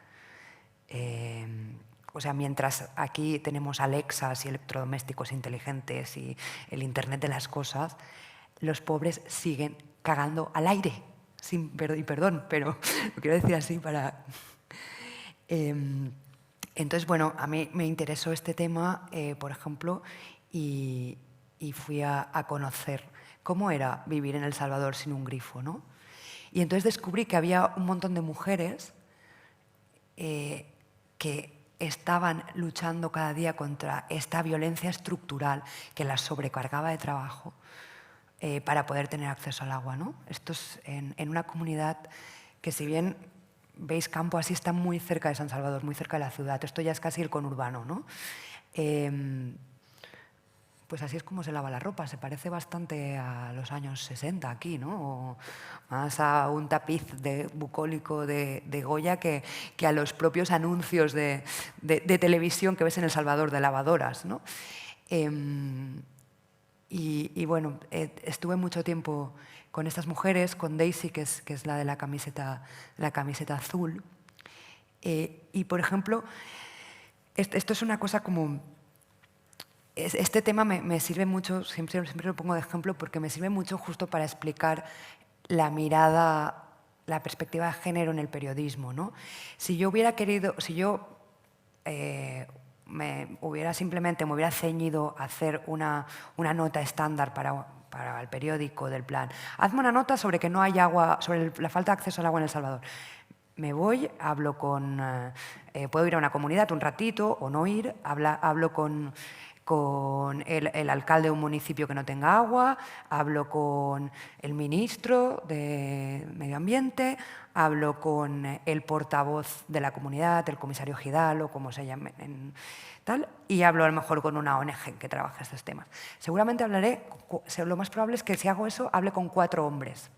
O sea, mientras aquí tenemos Alexas y electrodomésticos inteligentes y el Internet de las cosas, los pobres siguen cagando al aire. Perdón, pero lo quiero decir así para... Entonces, bueno, a mí me interesó este tema, por ejemplo, y fui a conocer cómo era vivir en El Salvador sin un grifo, ¿no? Y entonces descubrí que había un montón de mujeres que estaban luchando cada día contra esta violencia estructural que las sobrecargaba de trabajo para poder tener acceso al agua, ¿no? Esto es en una comunidad que, si bien veis Campo así, está muy cerca de San Salvador, muy cerca de la ciudad. Esto ya es casi el conurbano, ¿no? Pues así es como se lava la ropa, se parece bastante a los años 60 aquí, ¿no? O más a un tapiz bucólico de Goya que a los propios anuncios de televisión que ves en El Salvador de lavadoras, ¿no? Y bueno, estuve mucho tiempo con estas mujeres, con Daisy, que es la de la camiseta azul. Y, por ejemplo, esto es una cosa como... Este tema me sirve mucho, siempre lo pongo de ejemplo, porque me sirve mucho justo para explicar la mirada, la perspectiva de género en el periodismo, ¿no? Si yo me hubiera ceñido a hacer una nota estándar para el periódico del plan, hazme una nota sobre que no hay agua, sobre la falta de acceso al agua en El Salvador. Me voy, hablo puedo ir a una comunidad un ratito o no ir, hablo con el alcalde de un municipio que no tenga agua, hablo con el ministro de Medio Ambiente, hablo con el portavoz de la comunidad, el comisario Gidal o como se llame, y hablo a lo mejor con una ONG que trabaja estos temas. Seguramente lo más probable es que si hago eso, hable con 4 hombres.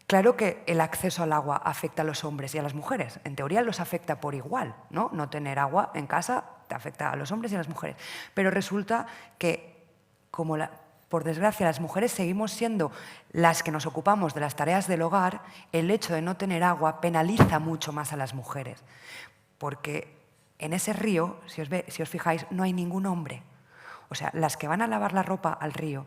Claro que el acceso al agua afecta a los hombres y a las mujeres. En teoría los afecta por igual, ¿no? No tener agua en casa te afecta a los hombres y a las mujeres. Pero resulta que, por desgracia, las mujeres seguimos siendo las que nos ocupamos de las tareas del hogar, el hecho de no tener agua penaliza mucho más a las mujeres. Porque en ese río, si os fijáis, no hay ningún hombre. O sea, las que van a lavar la ropa al río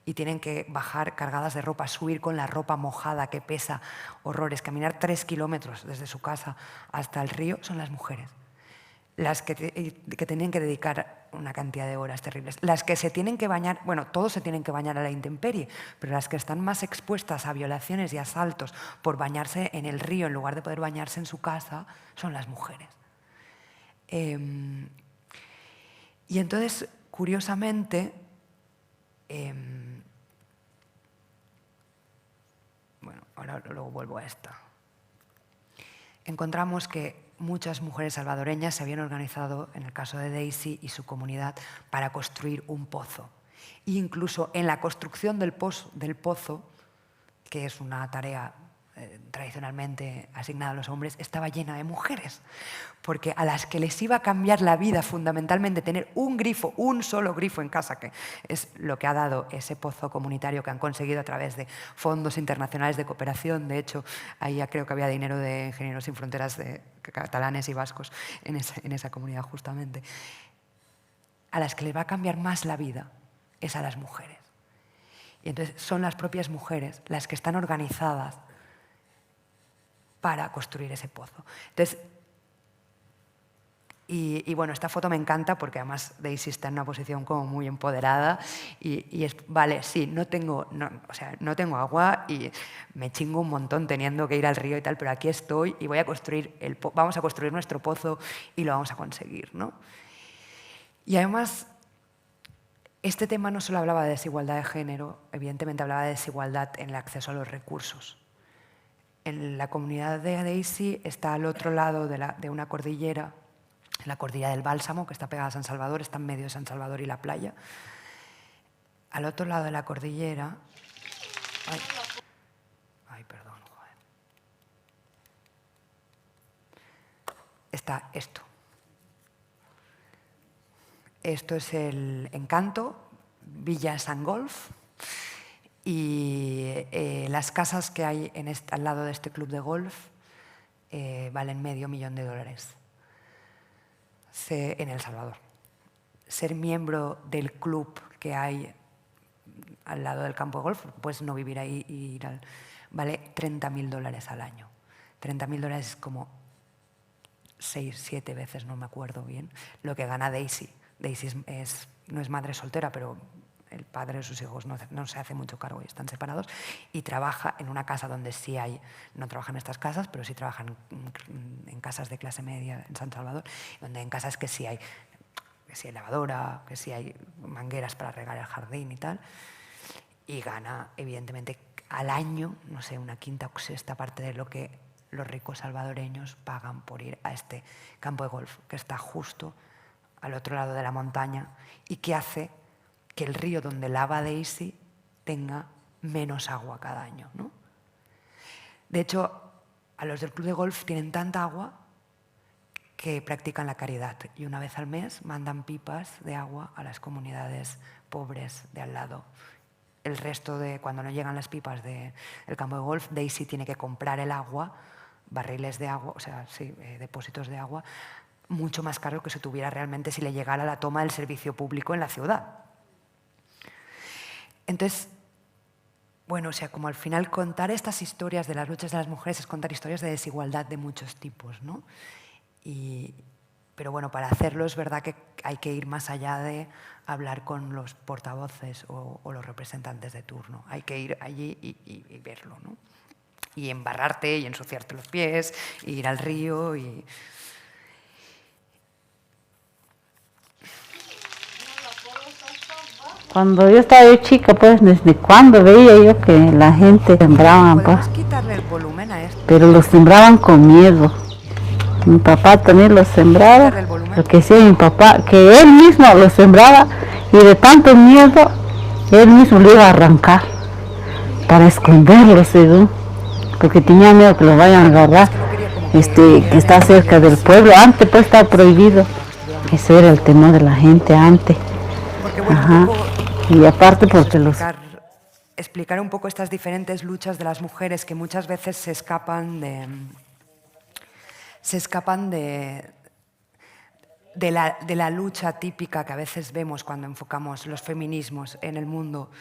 y tienen que bajar cargadas de ropa, subir con la ropa mojada que pesa horrores, caminar 3 kilómetros desde su casa hasta el río, son las mujeres. Las que tienen que dedicar una cantidad de horas terribles. Las que se tienen que bañar, bueno, todos se tienen que bañar a la intemperie, pero las que están más expuestas a violaciones y asaltos por bañarse en el río en lugar de poder bañarse en su casa son las mujeres. Y entonces, curiosamente, ahora luego vuelvo a esta. Encontramos que muchas mujeres salvadoreñas se habían organizado, en el caso de Daisy y su comunidad, para construir un pozo. E incluso en la construcción del pozo, que es una tarea tradicionalmente asignada a los hombres, estaba llena de mujeres, porque a las que les iba a cambiar la vida fundamentalmente tener un grifo, un solo grifo en casa, que es lo que ha dado ese pozo comunitario que han conseguido a través de fondos internacionales de cooperación. De hecho, ahí ya creo que había dinero de Ingenieros Sin Fronteras de catalanes y vascos en esa comunidad justamente. A las que les va a cambiar más la vida es a las mujeres. Y entonces son las propias mujeres las que están organizadas para construir ese pozo. Entonces, y bueno, esta foto me encanta porque además Daisy está en una posición como muy empoderada y es, vale, sí, no tengo agua y me chingo un montón teniendo que ir al río y tal, pero aquí estoy y vamos a construir nuestro pozo y lo vamos a conseguir, ¿no? Y además, este tema no solo hablaba de desigualdad de género, evidentemente hablaba de desigualdad en el acceso a los recursos. En la comunidad de Daisy está al otro lado de una cordillera, la cordillera del Bálsamo, que está pegada a San Salvador, está en medio de San Salvador y la playa. Al otro lado de la cordillera... Ay, perdón, joder. Está esto. Esto es el Encanto, Villa Sangolf. Y las casas que hay al lado de este club de golf valen $500,000 en El Salvador. Ser miembro del club que hay al lado del campo de golf, pues no vivir ahí vale $30,000 al año. $30,000 es como 6, 7 veces, no me acuerdo bien, lo que gana Daisy. Daisy no es madre soltera, pero el padre de sus hijos no se hace mucho cargo y están separados, y trabaja en una casa donde sí hay, no trabaja en estas casas, pero sí trabajan en casas de clase media en San Salvador, donde en casas que sí hay lavadora, que sí hay mangueras para regar el jardín y tal, y gana, evidentemente, al año, no sé, una quinta o sexta parte de lo que los ricos salvadoreños pagan por ir a este campo de golf, que está justo al otro lado de la montaña y que hace que el río donde lava Daisy tenga menos agua cada año, ¿no? De hecho, a los del club de golf tienen tanta agua que practican la caridad y una vez al mes mandan pipas de agua a las comunidades pobres de al lado. El resto cuando no llegan las pipas del campo de golf, Daisy tiene que comprar el agua, barriles de agua, o sea, sí, depósitos de agua, mucho más caro que si tuviera realmente si le llegara la toma del servicio público en la ciudad. Entonces, bueno, o sea, como al final contar estas historias de las luchas de las mujeres es contar historias de desigualdad de muchos tipos, ¿no? Pero bueno, para hacerlo es verdad que hay que ir más allá de hablar con los portavoces o los representantes de turno. Hay que ir allí y verlo, ¿no? Y embarrarte y ensuciarte los pies, y ir al río y... Cuando yo estaba chica, pues desde cuando veía yo que la gente sembraban, pues, quitarle el volumen a esto, pero lo sembraban con miedo. Mi papá también lo sembraba, lo que decía mi papá, que él mismo lo sembraba y de tanto miedo, él mismo lo iba a arrancar para esconderlo, según, porque tenía miedo que lo vayan a agarrar, que está cerca del pueblo. Antes pues estaba prohibido, ese era el temor de la gente antes. Ajá. Y aparte porque explicar un poco estas diferentes luchas de las mujeres que muchas veces se escapan de la lucha típica que a veces vemos cuando enfocamos los feminismos en el mundo,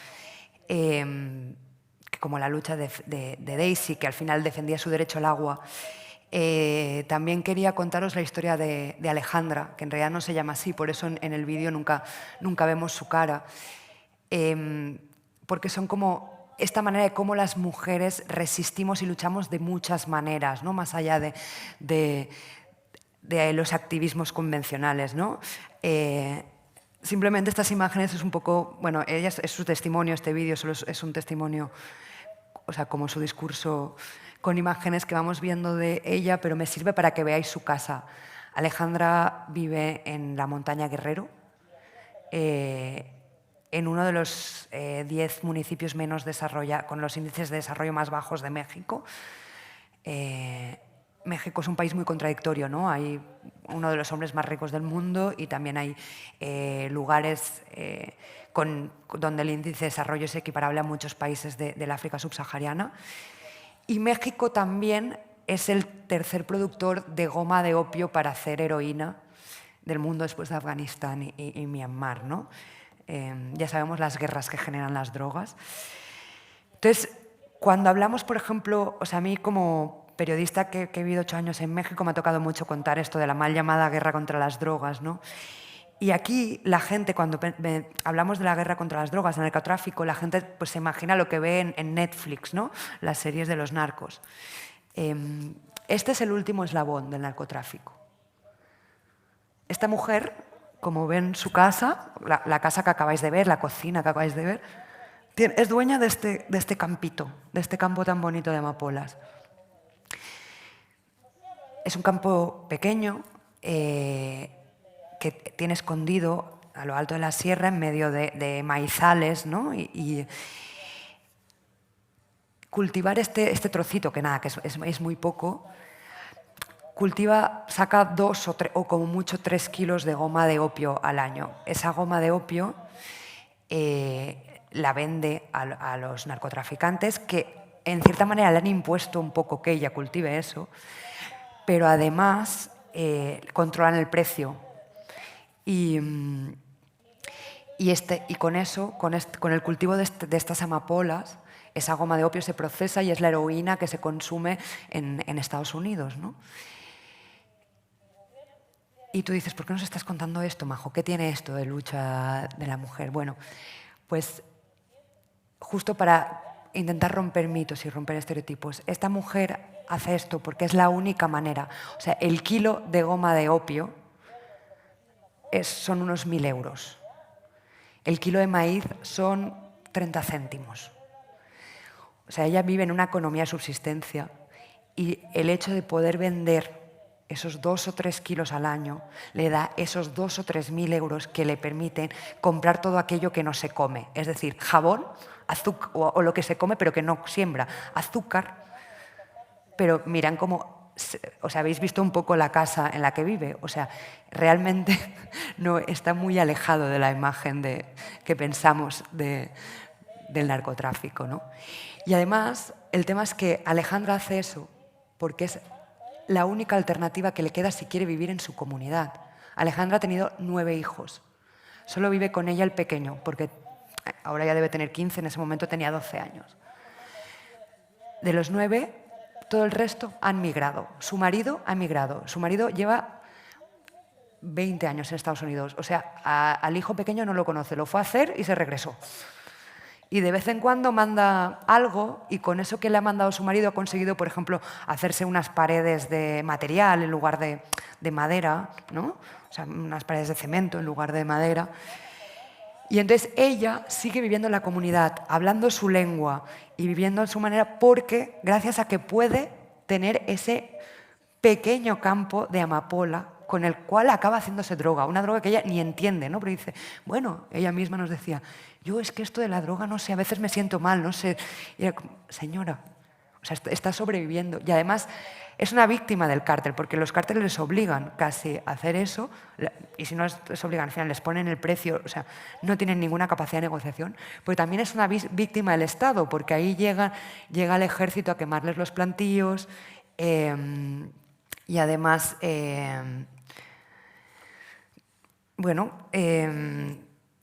como la lucha de Daisy, que al final defendía su derecho al agua. También quería contaros la historia de Alejandra, que en realidad no se llama así, por eso en el vídeo nunca vemos su cara, porque son como esta manera de cómo las mujeres resistimos y luchamos de muchas maneras, ¿no? Más allá de los activismos convencionales, ¿no? Simplemente estas imágenes es un poco, bueno, es su testimonio, este vídeo solo es un testimonio o sea, como su discurso con imágenes que vamos viendo de ella, pero me sirve para que veáis su casa. Alejandra vive en la montaña Guerrero, en uno de los 10 municipios menos desarrollados, con los índices de desarrollo más bajos de México. México es un país muy contradictorio, ¿no? Hay uno de los hombres más ricos del mundo y también hay lugares donde el índice de desarrollo es equiparable a muchos países del África subsahariana. Y México también es el tercer productor de goma de opio para hacer heroína del mundo después de Afganistán y Myanmar, ¿no? Ya sabemos las guerras que generan las drogas. Entonces, cuando hablamos, por ejemplo, o sea, a mí como periodista que he vivido 8 años en México me ha tocado mucho contar esto de la mal llamada guerra contra las drogas, ¿no? Y aquí la gente, cuando hablamos de la guerra contra las drogas, el narcotráfico, la gente pues, se imagina lo que ve en Netflix, ¿no? Las series de los narcos. Este es el último eslabón del narcotráfico. Esta mujer, como ven su casa, la casa que acabáis de ver, la cocina que acabáis de ver, es dueña de este campito, de este campo tan bonito de amapolas. Es un campo pequeño que tiene escondido a lo alto de la sierra en medio de maizales, ¿no? Y cultivar este trocito, que nada, que es muy poco, saca 2 o como mucho 3 kilos de goma de opio al año. Esa goma de opio la vende a los narcotraficantes que en cierta manera le han impuesto un poco que ella cultive eso, pero además controlan el precio. Y con eso, con el cultivo de estas amapolas, esa goma de opio se procesa y es la heroína que se consume en Estados Unidos, ¿no? Y tú dices, ¿por qué nos estás contando esto, Majo? ¿Qué tiene esto de lucha de la mujer? Bueno, pues justo para intentar romper mitos y romper estereotipos, esta mujer hace esto porque es la única manera. O sea, el kilo de goma de opio son unos 1.000 euros. El kilo de maíz son 30 céntimos. O sea, ella vive en una economía de subsistencia y el hecho de poder vender esos 2 o 3 kilos al año le da esos 2 o 3.000 euros que le permiten comprar todo aquello que no se come. Es decir, jabón, azúcar, o lo que se come pero que no siembra, azúcar. Pero miran cómo, o sea, habéis visto un poco la casa en la que vive. O sea, realmente no está muy alejado de la imagen que pensamos del narcotráfico, ¿no? Y además, el tema es que Alejandra hace eso porque es la única alternativa que le queda si quiere vivir en su comunidad. Alejandra ha tenido 9 hijos. Solo vive con ella el pequeño, porque ahora ya debe tener 15, en ese momento tenía 12 años. De los 9, todo el resto han migrado. Su marido ha migrado. Su marido lleva 20 años en Estados Unidos. O sea, al hijo pequeño no lo conoce. Lo fue a hacer y se regresó. Y de vez en cuando manda algo y con eso que le ha mandado su marido ha conseguido, por ejemplo, hacerse unas paredes de material en lugar de madera, ¿no? O sea, unas paredes de cemento en lugar de madera. Y entonces ella sigue viviendo en la comunidad, hablando su lengua y viviendo en su manera porque, gracias a que puede tener ese pequeño campo de amapola con el cual acaba haciéndose droga, una droga que ella ni entiende, ¿no? Pero dice, bueno, ella misma nos decía, yo es que esto de la droga, no sé, a veces me siento mal, no sé. Y era como, señora, o sea, está sobreviviendo. Y además es una víctima del cártel, porque los cárteles les obligan casi a hacer eso, y si no les obligan, al final les ponen el precio, o sea, no tienen ninguna capacidad de negociación, pero también es una víctima del Estado, porque ahí llega el ejército a quemarles los plantíos, y además,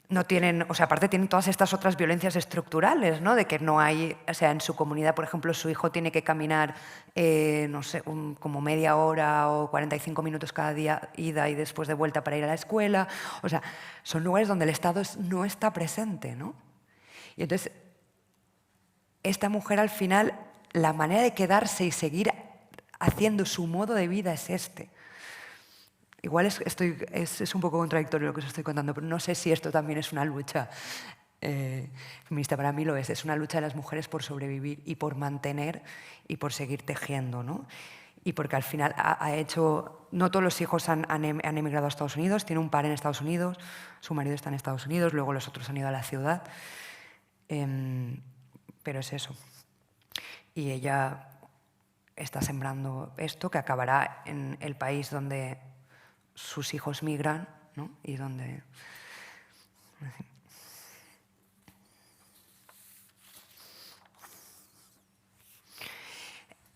no tienen, o sea, aparte tienen todas estas otras violencias estructurales, ¿no? De que no hay, o sea, en su comunidad, por ejemplo, su hijo tiene que caminar, no sé, como media hora o 45 minutos cada día, ida y después de vuelta para ir a la escuela. O sea, son lugares donde el Estado no está presente, ¿no? Y entonces, esta mujer al final, la manera de quedarse y seguir haciendo su modo de vida es este. Igual es un poco contradictorio lo que os estoy contando, pero no sé si esto también es una lucha feminista para mí lo es una lucha de las mujeres por sobrevivir y por mantener y por seguir tejiendo, ¿no? Y porque al final no todos los hijos han emigrado a Estados Unidos, tiene un par en Estados Unidos, su marido está en Estados Unidos, luego los otros han ido a la ciudad, pero es eso. Y ella está sembrando esto que acabará en el país donde sus hijos migran, ¿no? Y donde...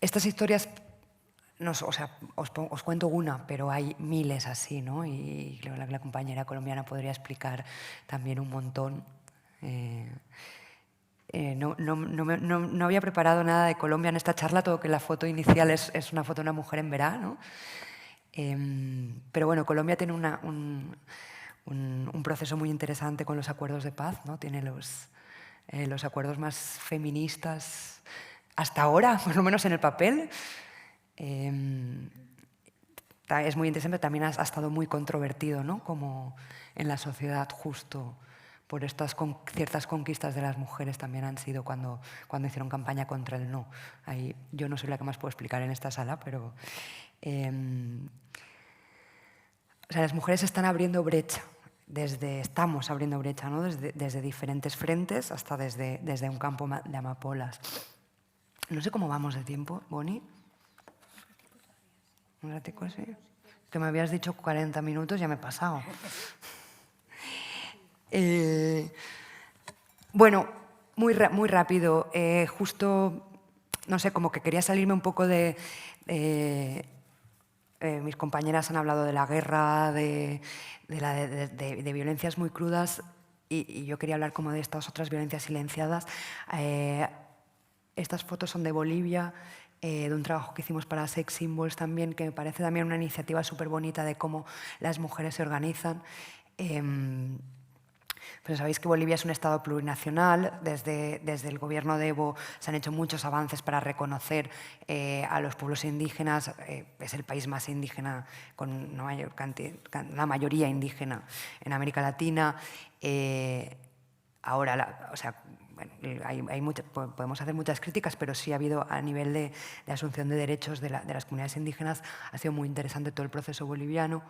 Estas historias, os cuento una, pero hay miles así, ¿no? Y creo que la compañera colombiana podría explicar también un montón. No había preparado nada de Colombia en esta charla, todo que la foto inicial es una foto de una mujer en verano. Pero bueno, Colombia tiene un proceso muy interesante con los acuerdos de paz, ¿no? Tiene los acuerdos más feministas hasta ahora, por lo menos en el papel. Es muy interesante, pero también ha estado muy controvertido, ¿no? Como en la sociedad, justo por estas ciertas conquistas de las mujeres también han sido cuando hicieron campaña contra el no. Ahí, yo no soy la que más puedo explicar en esta sala, pero... las mujeres están abriendo brecha, estamos abriendo brecha, ¿no? Desde diferentes frentes hasta desde un campo de amapolas. No sé cómo vamos de tiempo, Bonnie. ¿Un ratico así? Que me habías dicho 40 minutos, ya me he pasado. Bueno, muy rápido. Justo, no sé, como que quería salirme un poco de... mis compañeras han hablado de la guerra, de violencias muy crudas y yo quería hablar como de estas otras violencias silenciadas. Estas fotos son de Bolivia, de un trabajo que hicimos para Sex Symbols también, que me parece también una iniciativa súper bonita de cómo las mujeres se organizan. Pero sabéis que Bolivia es un estado plurinacional. Desde el gobierno de Evo se han hecho muchos avances para reconocer a los pueblos indígenas. Es el país más indígena, con la mayoría indígena en América Latina. Ahora, podemos hacer muchas críticas, pero sí ha habido a nivel de asunción de derechos de las comunidades indígenas, ha sido muy interesante todo el proceso boliviano,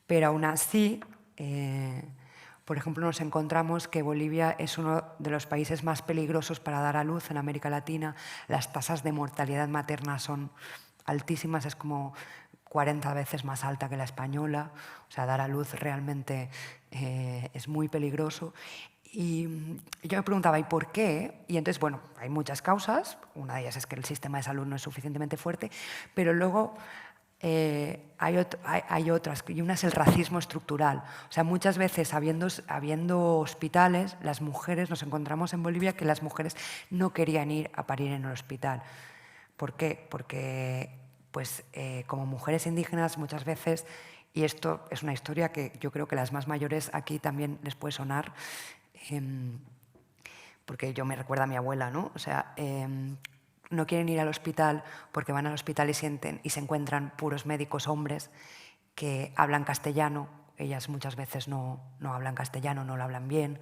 pero aún así, por ejemplo, nos encontramos que Bolivia es uno de los países más peligrosos para dar a luz en América Latina. Las tasas de mortalidad materna son altísimas, es como 40 veces más alta que la española, o sea, dar a luz realmente es muy peligroso. Y yo me preguntaba, ¿y por qué? Y entonces, bueno, hay muchas causas. Una de ellas es que el sistema de salud no es suficientemente fuerte, pero luego hay otras, y una es el racismo estructural. O sea, muchas veces, habiendo hospitales, las mujeres, nos encontramos en Bolivia que las mujeres no querían ir a parir en el hospital. ¿Por qué? Porque, pues, como mujeres indígenas, muchas veces, y esto es una historia que yo creo que las más mayores aquí también les puede sonar, porque yo me recuerda a mi abuela, ¿no? O sea, no quieren ir al hospital porque van al hospital y se encuentran puros médicos hombres que hablan castellano. Ellas muchas veces no hablan castellano, no lo hablan bien,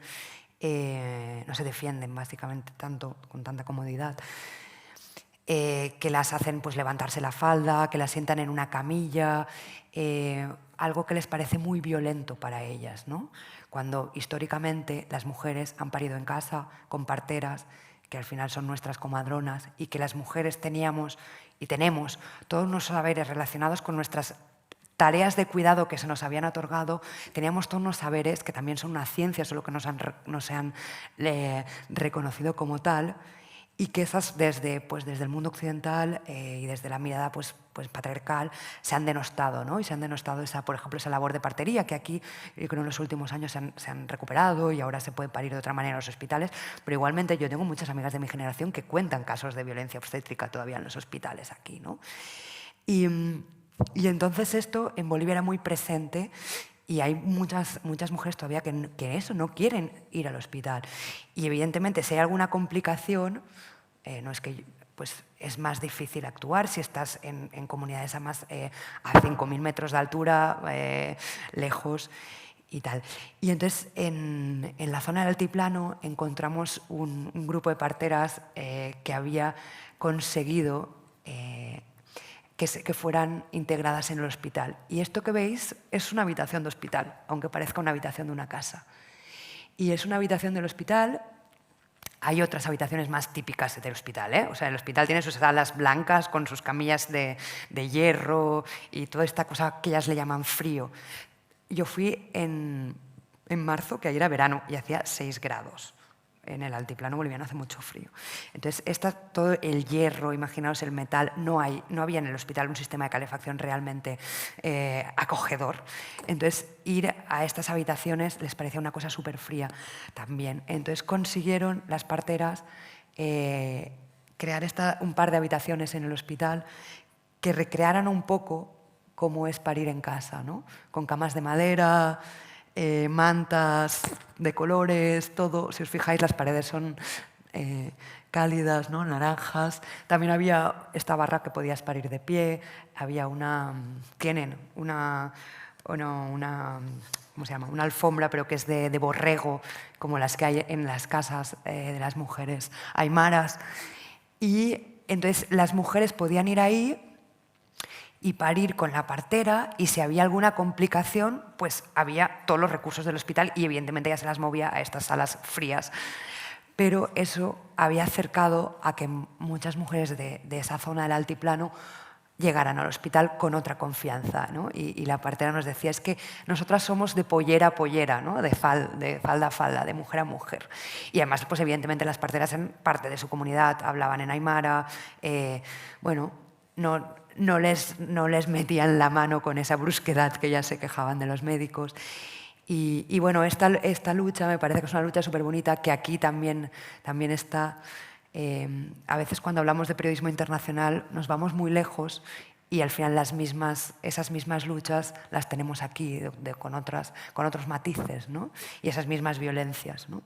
no se defienden básicamente con tanta comodidad. Que las hacen pues, levantarse la falda, que las sientan en una camilla, algo que les parece muy violento para ellas, ¿no? Cuando históricamente las mujeres han parido en casa con parteras, que al final son nuestras comadronas, y que las mujeres teníamos y tenemos todos unos saberes relacionados con nuestras tareas de cuidado que se nos habían otorgado, teníamos todos unos saberes que también son una ciencia, solo que no se han reconocido como tal, y que esas desde el mundo occidental y desde la mirada pues patriarcal se han denostado, ¿no? Y se han denostado, por ejemplo, esa labor de partería que aquí, yo creo, en los últimos años se han recuperado y ahora se puede parir de otra manera en los hospitales, pero igualmente yo tengo muchas amigas de mi generación que cuentan casos de violencia obstétrica todavía en los hospitales aquí, ¿no? Y entonces esto en Bolivia era muy presente. Y hay muchas mujeres todavía que eso, no quieren ir al hospital. Y evidentemente, si hay alguna complicación, no es que, pues, es más difícil actuar si estás en comunidades a 5.000 metros de altura, lejos. y tal. Y entonces en la zona del altiplano encontramos un grupo de parteras que había conseguido que fueran integradas en el hospital. Y esto que veis es una habitación de hospital, aunque parezca una habitación de una casa. Y es una habitación del hospital. Hay otras habitaciones más típicas del hospital, ¿eh? O sea, el hospital tiene sus salas blancas con sus camillas de hierro y toda esta cosa que ellas le llaman frío. Yo fui en marzo, que ahí era verano, y hacía 6 grados. En el altiplano boliviano hace mucho frío. Entonces, todo el hierro, imaginaos el metal, no había en el hospital un sistema de calefacción realmente acogedor. Entonces, ir a estas habitaciones les parecía una cosa súper fría también. Entonces, consiguieron las parteras crear un par de habitaciones en el hospital que recrearan un poco cómo es parir en casa, ¿no? Con camas de madera, mantas de colores, todo. Si os fijáis, las paredes son cálidas, ¿no? Naranjas. También había esta barra que podías parir de pie. Tienen una ¿cómo se llama? Una alfombra, pero que es de borrego, como las que hay en las casas de las mujeres aymaras. Y entonces las mujeres podían ir ahí y parir con la partera, y si había alguna complicación, pues había todos los recursos del hospital y evidentemente ya se las movía a estas salas frías. Pero eso había acercado a que muchas mujeres de esa zona del altiplano llegaran al hospital con otra confianza, ¿no? Y la partera nos decía, es que nosotras somos de pollera a pollera, ¿no? de falda a falda, de mujer a mujer. Y además, pues evidentemente las parteras en parte de su comunidad hablaban en aymara, bueno, no les metían la mano con esa brusquedad que ya se quejaban de los médicos. Y bueno, esta lucha me parece que es una lucha súper bonita, que aquí también está. A veces cuando hablamos de periodismo internacional nos vamos muy lejos y al final esas mismas luchas las tenemos aquí con otros matices, ¿no? Y esas mismas violencias, ¿no?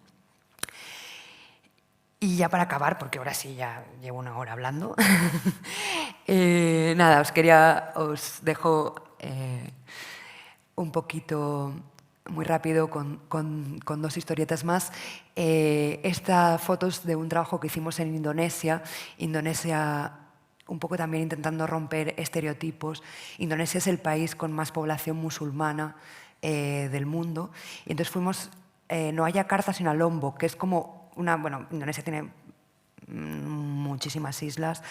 Y ya para acabar, porque ahora sí ya llevo 1 hora hablando, nada, os dejo un poquito muy rápido con 2 historietas más. Esta foto es de un trabajo que hicimos en Indonesia, un poco también intentando romper estereotipos. Indonesia es el país con más población musulmana del mundo. Y entonces fuimos no a Yakarta, sino a Lombok, que es como Indonesia tiene muchísimas islas,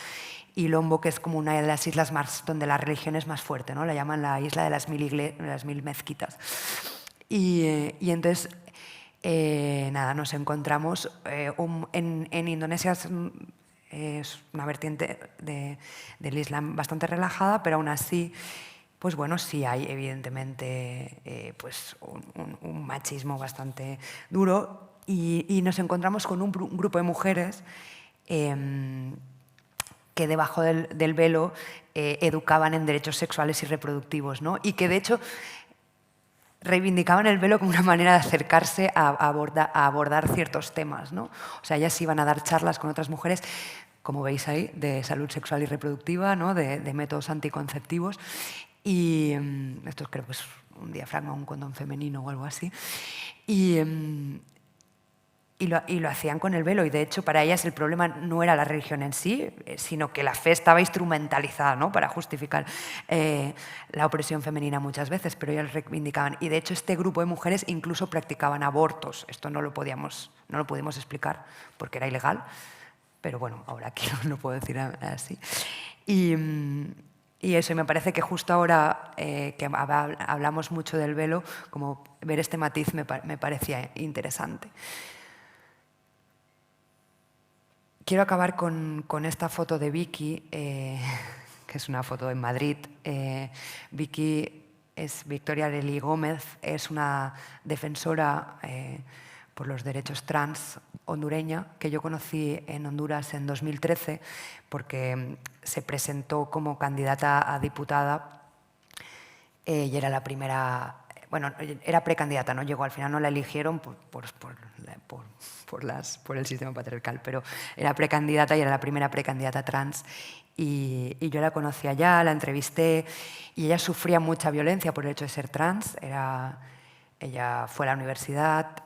y Lombok es como una de las islas donde la religión es más fuerte, ¿no? La llaman la isla de las 1000 mezquitas. Y entonces, nada, nos encontramos en Indonesia. Es una vertiente del Islam bastante relajada, pero aún así, pues bueno, sí hay evidentemente pues un machismo bastante duro. Y nos encontramos con un grupo de mujeres que debajo del velo educaban en derechos sexuales y reproductivos, ¿no? Y que de hecho reivindicaban el velo como una manera de acercarse a abordar ciertos temas, ¿no? O sea, ellas iban a dar charlas con otras mujeres, como veis ahí, de salud sexual y reproductiva, ¿no? de métodos anticonceptivos. Y esto creo que es un diafragma, un condón femenino o algo así. Y lo hacían con el velo, y de hecho para ellas el problema no era la religión en sí, sino que la fe estaba instrumentalizada, ¿no? Para justificar la opresión femenina muchas veces, pero ellas reivindicaban. Y de hecho este grupo de mujeres incluso practicaban abortos. Esto no lo pudimos explicar porque era ilegal, pero bueno, ahora aquí no lo puedo decir así. Y eso, y me parece que justo ahora que hablamos mucho del velo, como ver este matiz me parecía interesante. Quiero acabar con esta foto de Vicky, que es una foto en Madrid. Vicky es Victoria Lely Gómez, es una defensora por los derechos trans hondureña, que yo conocí en Honduras en 2013, porque se presentó como candidata a diputada y era la primera. Bueno, era precandidata, no llegó, al final no la eligieron por el sistema patriarcal, pero era precandidata y era la primera precandidata trans. Y yo la conocí allá, la entrevisté, y ella sufría mucha violencia por el hecho de ser trans. Ella fue a la universidad,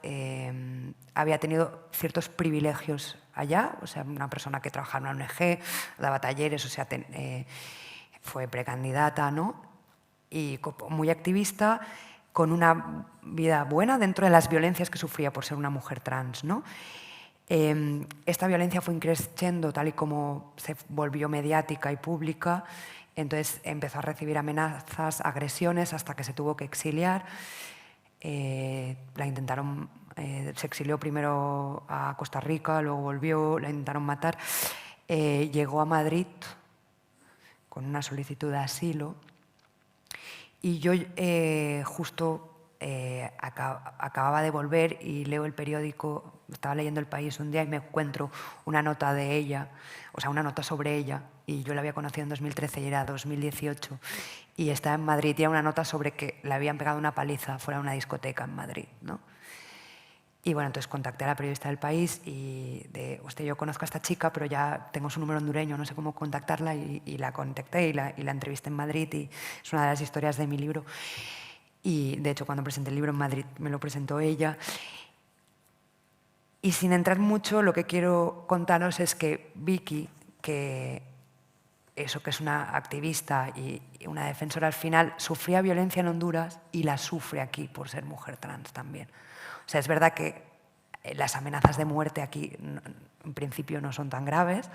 había tenido ciertos privilegios allá, o sea, una persona que trabajaba en una ONG, daba talleres, o sea, fue precandidata, ¿no? Y muy activista, con una vida buena dentro de las violencias que sufría por ser una mujer trans, ¿no? Esta violencia fue increciendo tal y como se volvió mediática y pública, entonces empezó a recibir amenazas, agresiones, hasta que se tuvo que exiliar. La intentaron, se exilió primero a Costa Rica, luego volvió, la intentaron matar. Llegó a Madrid con una solicitud de asilo y yo justo acababa de volver y leo el periódico, estaba leyendo El País un día y me encuentro una nota de ella, o sea, una nota sobre ella, y yo la había conocido en 2013 y era 2018, y estaba en Madrid y era una nota sobre que le habían pegado una paliza fuera de una discoteca en Madrid, ¿no? Y bueno, entonces contacté a la periodista del País y hostia, yo conozco a esta chica, pero ya tengo su número hondureño, no sé cómo contactarla, y la contacté y la entrevisté en Madrid, y es una de las historias de mi libro. Y de hecho, cuando presenté el libro en Madrid, me lo presentó ella. Y sin entrar mucho, lo que quiero contaros es que Vicky, que es una activista y una defensora, al final sufría violencia en Honduras y la sufre aquí por ser mujer trans también. O sea, es verdad que las amenazas de muerte aquí en principio no son tan graves,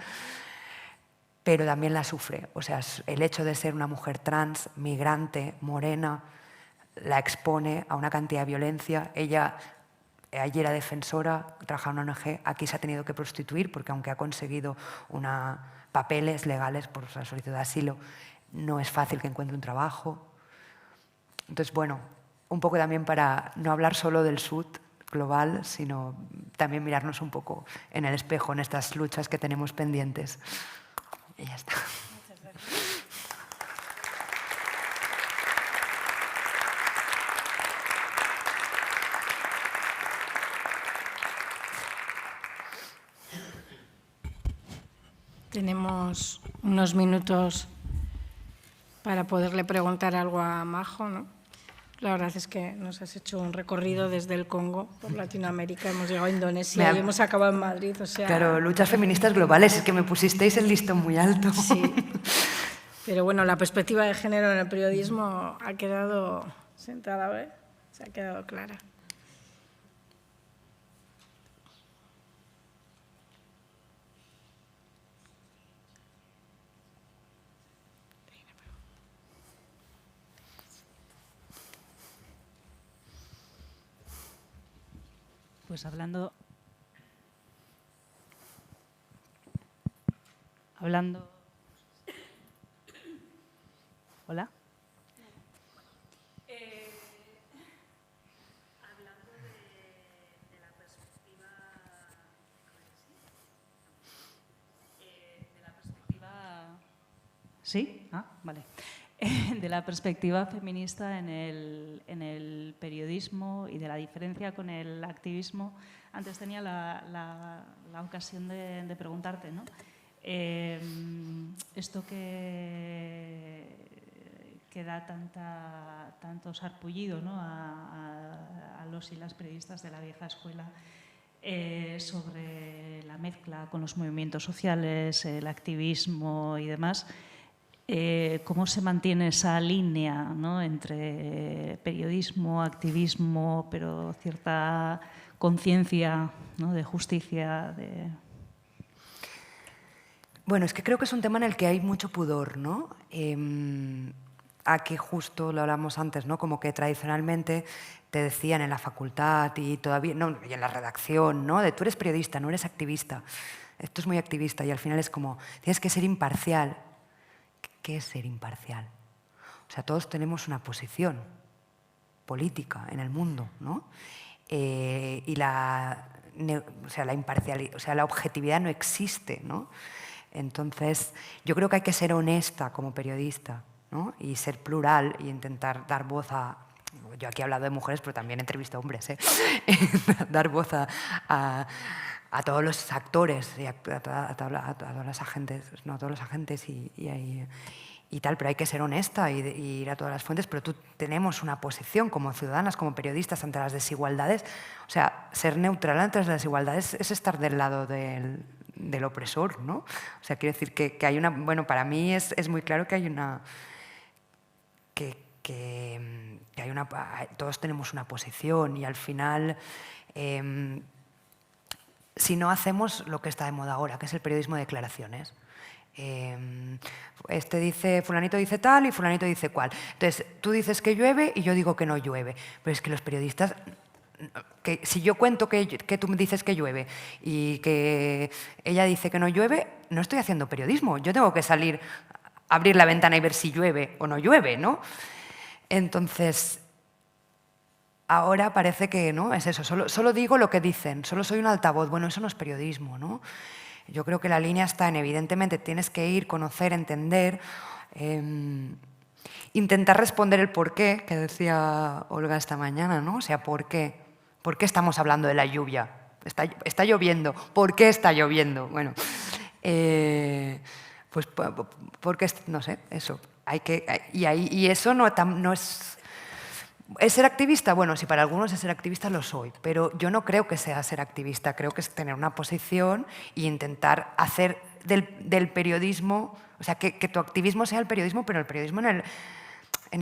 pero también la sufre. O sea, el hecho de ser una mujer trans, migrante, morena, la expone a una cantidad de violencia. Ella allí era defensora, trabajaba en una ONG, aquí se ha tenido que prostituir porque aunque ha conseguido papeles legales por la solicitud de asilo, no es fácil que encuentre un trabajo. Entonces, bueno, un poco también para no hablar solo del sud global, sino también mirarnos un poco en el espejo, en estas luchas que tenemos pendientes. Y ya está. Muchas gracias. Tenemos unos minutos para poderle preguntar algo a Majo, ¿no? La verdad es que nos has hecho un recorrido desde el Congo por Latinoamérica, hemos llegado a Indonesia y hemos acabado en Madrid. O sea, claro, luchas feministas globales, es que me pusisteis el listón muy alto. Sí, pero bueno, la perspectiva de género en el periodismo ha quedado sentada, ¿eh? Se ha quedado clara. Pues hablando... Hola. Hablando de la perspectiva... de la perspectiva... ¿Sí? Ah, vale. De la perspectiva feminista en el periodismo y de la diferencia con el activismo, antes tenía la ocasión de preguntarte, ¿no? Esto que da tanto sarpullido, ¿no? a los y las periodistas de la vieja escuela sobre la mezcla con los movimientos sociales, el activismo y demás. ¿Cómo se mantiene esa línea, ¿no? entre periodismo, activismo, pero cierta conciencia, ¿no? de justicia? Bueno, es que creo que es un tema en el que hay mucho pudor, ¿no? Aquí justo lo hablamos antes, ¿no? Como que tradicionalmente te decían en la facultad y todavía, no, y en la redacción, ¿no? De tú eres periodista, no eres activista. Esto es muy activista y al final es como, tienes que ser imparcial. ¿Qué es ser imparcial? O sea, todos tenemos una posición política en el mundo, ¿no? Y la imparcialidad, o sea, la objetividad no existe, ¿no? Entonces, yo creo que hay que ser honesta como periodista, ¿no? Y ser plural y intentar dar voz a... Yo aquí he hablado de mujeres, pero también he entrevistado a hombres, ¿eh? Dar voz a todos los actores y a todas las agentes, no, a todos los agentes y y tal, pero hay que ser honesta y ir a todas las fuentes, pero tenemos una posición como ciudadanas, como periodistas ante las desigualdades. O sea, ser neutral ante las desigualdades es estar del lado del opresor, ¿no? O sea, quiero decir que hay una... Bueno, para mí es muy claro que hay una... Que hay una... Todos tenemos una posición y al final... si no hacemos lo que está de moda ahora, que es el periodismo de declaraciones. Este dice, fulanito dice tal y fulanito dice cual. Entonces, tú dices que llueve y yo digo que no llueve. Pero es que los periodistas, que si yo cuento que tú me dices que llueve y que ella dice que no llueve, no estoy haciendo periodismo. Yo tengo que salir, abrir la ventana y ver si llueve o no llueve, ¿no? Entonces, ahora parece que no es eso. Solo digo lo que dicen, solo soy un altavoz. Bueno, eso no es periodismo, ¿no? Yo creo que la línea está en, evidentemente, tienes que ir, conocer, entender, intentar responder el porqué, que decía Olga esta mañana, ¿no? O sea, ¿por qué? ¿Por qué estamos hablando de la lluvia? Está lloviendo. ¿Por qué está lloviendo? Bueno, pues porque, no sé, eso. Y eso no es... ¿Es ser activista? Bueno, si para algunos es ser activista, lo soy, pero yo no creo que sea ser activista, creo que es tener una posición e intentar hacer del periodismo, o sea, que tu activismo sea el periodismo, pero el periodismo en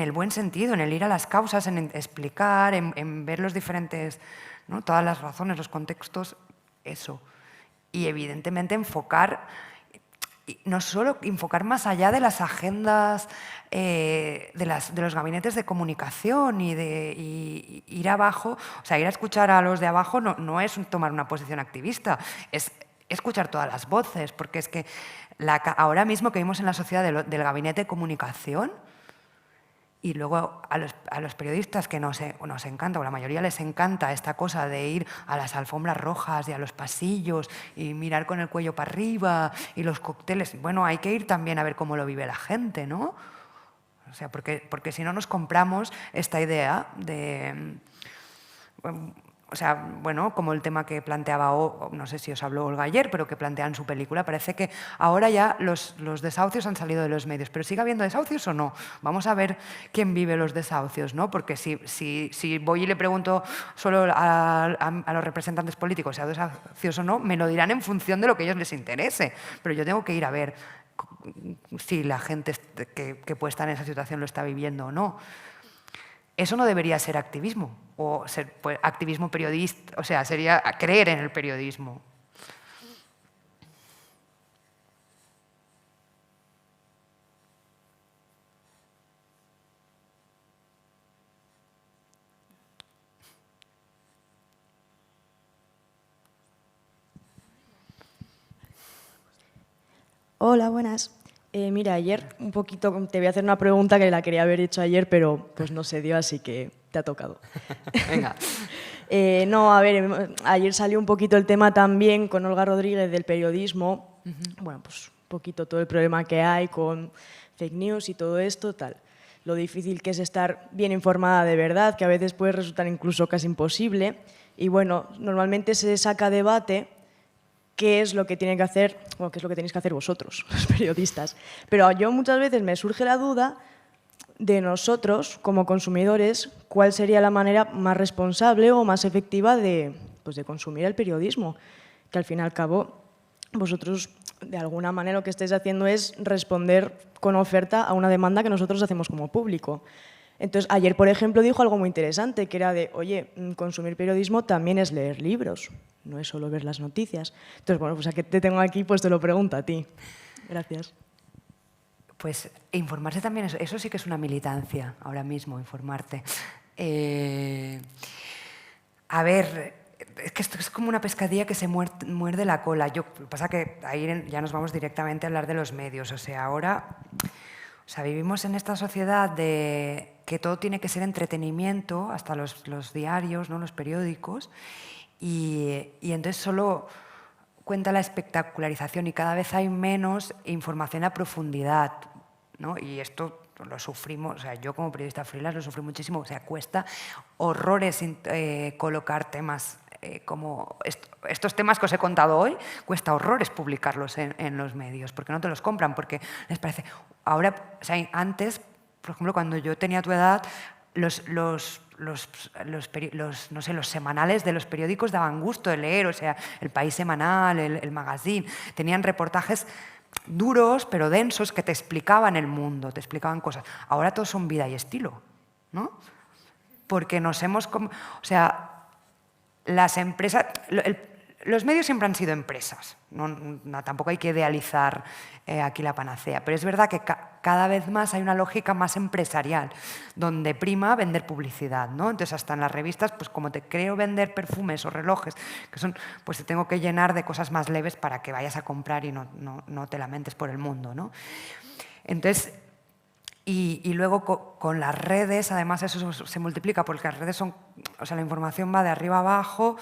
el buen sentido, en el ir a las causas, en explicar, en ver los diferentes, ¿no? Todas las razones, los contextos, eso. Y evidentemente enfocar... no solo enfocar más allá de las agendas de los gabinetes de comunicación y ir abajo, o sea, ir a escuchar a los de abajo no es tomar una posición activista, es escuchar todas las voces, porque es que ahora mismo que vimos en la sociedad del gabinete de comunicación, y luego a los periodistas que nos encanta, o a la mayoría les encanta esta cosa de ir a las alfombras rojas y a los pasillos y mirar con el cuello para arriba y los cócteles. Bueno, hay que ir también a ver cómo lo vive la gente, ¿no? O sea, porque si no nos compramos esta idea de... O sea, bueno, como el tema que planteaba, no sé si os habló Olga ayer, pero que plantea en su película, parece que ahora ya los desahucios han salido de los medios, pero ¿sigue habiendo desahucios o no? Vamos a ver quién vive los desahucios, ¿no? Porque si voy y le pregunto solo a los representantes políticos si hay desahucios o no, me lo dirán en función de lo que a ellos les interese, pero yo tengo que ir a ver si la gente que puede estar en esa situación lo está viviendo o no. Eso no debería ser activismo, o ser pues, activismo periodista, o sea, sería creer en el periodismo. Hola, buenas. Mira, ayer un poquito te voy a hacer una pregunta que la quería haber hecho ayer, pero pues no se dio, así que te ha tocado. Venga. No, a ver, ayer salió un poquito el tema también con Olga Rodríguez del periodismo. Bueno, pues un poquito todo el problema que hay con fake news y todo esto, tal. Lo difícil que es estar bien informada de verdad, que a veces puede resultar incluso casi imposible. Y bueno, normalmente se saca debate qué es lo que tienen que hacer, o qué es lo que tenéis que hacer vosotros, los periodistas. Pero yo muchas veces me surge la duda de nosotros, como consumidores, cuál sería la manera más responsable o más efectiva de consumir el periodismo. Que al fin y al cabo, vosotros, de alguna manera, lo que estáis haciendo es responder con oferta a una demanda que nosotros hacemos como público. Entonces, ayer, por ejemplo, dijo algo muy interesante, que era de, oye, consumir periodismo también es leer libros, no es solo ver las noticias. Entonces, bueno, pues a que te tengo aquí, pues te lo pregunto a ti. Gracias. Pues informarse también, eso sí que es una militancia, ahora mismo, informarte. A ver, es que esto es como una pescadilla que se muerde la cola. Lo que pasa es que ahí ya nos vamos directamente a hablar de los medios. O sea, ahora... O sea, vivimos en esta sociedad de que todo tiene que ser entretenimiento, hasta los diarios, ¿no? Los periódicos, y entonces solo cuenta la espectacularización y cada vez hay menos información a profundidad, ¿no? Y esto lo sufrimos, o sea, yo como periodista freelance lo sufrí muchísimo, o sea, cuesta horrores colocar temas como estos temas que os he contado hoy, cuesta horrores publicarlos en los medios, porque no te los compran, porque les parece... Ahora, o sea, antes, por ejemplo, cuando yo tenía tu edad, los semanales de los periódicos daban gusto de leer, o sea, El País Semanal, el Magazine, tenían reportajes duros pero densos que te explicaban el mundo, te explicaban cosas. Ahora todos son vida y estilo, ¿no? Porque nos hemos... O sea, las empresas... Los medios siempre han sido empresas, tampoco hay que idealizar aquí la panacea, pero es verdad que cada vez más hay una lógica más empresarial, donde prima vender publicidad, ¿no? Entonces, hasta en las revistas, pues como te creo vender perfumes o relojes, que son, pues te tengo que llenar de cosas más leves para que vayas a comprar y no te lamentes por el mundo, ¿no? Entonces, y luego con las redes, además eso se multiplica, porque las redes son, o sea, la información va de arriba a abajo,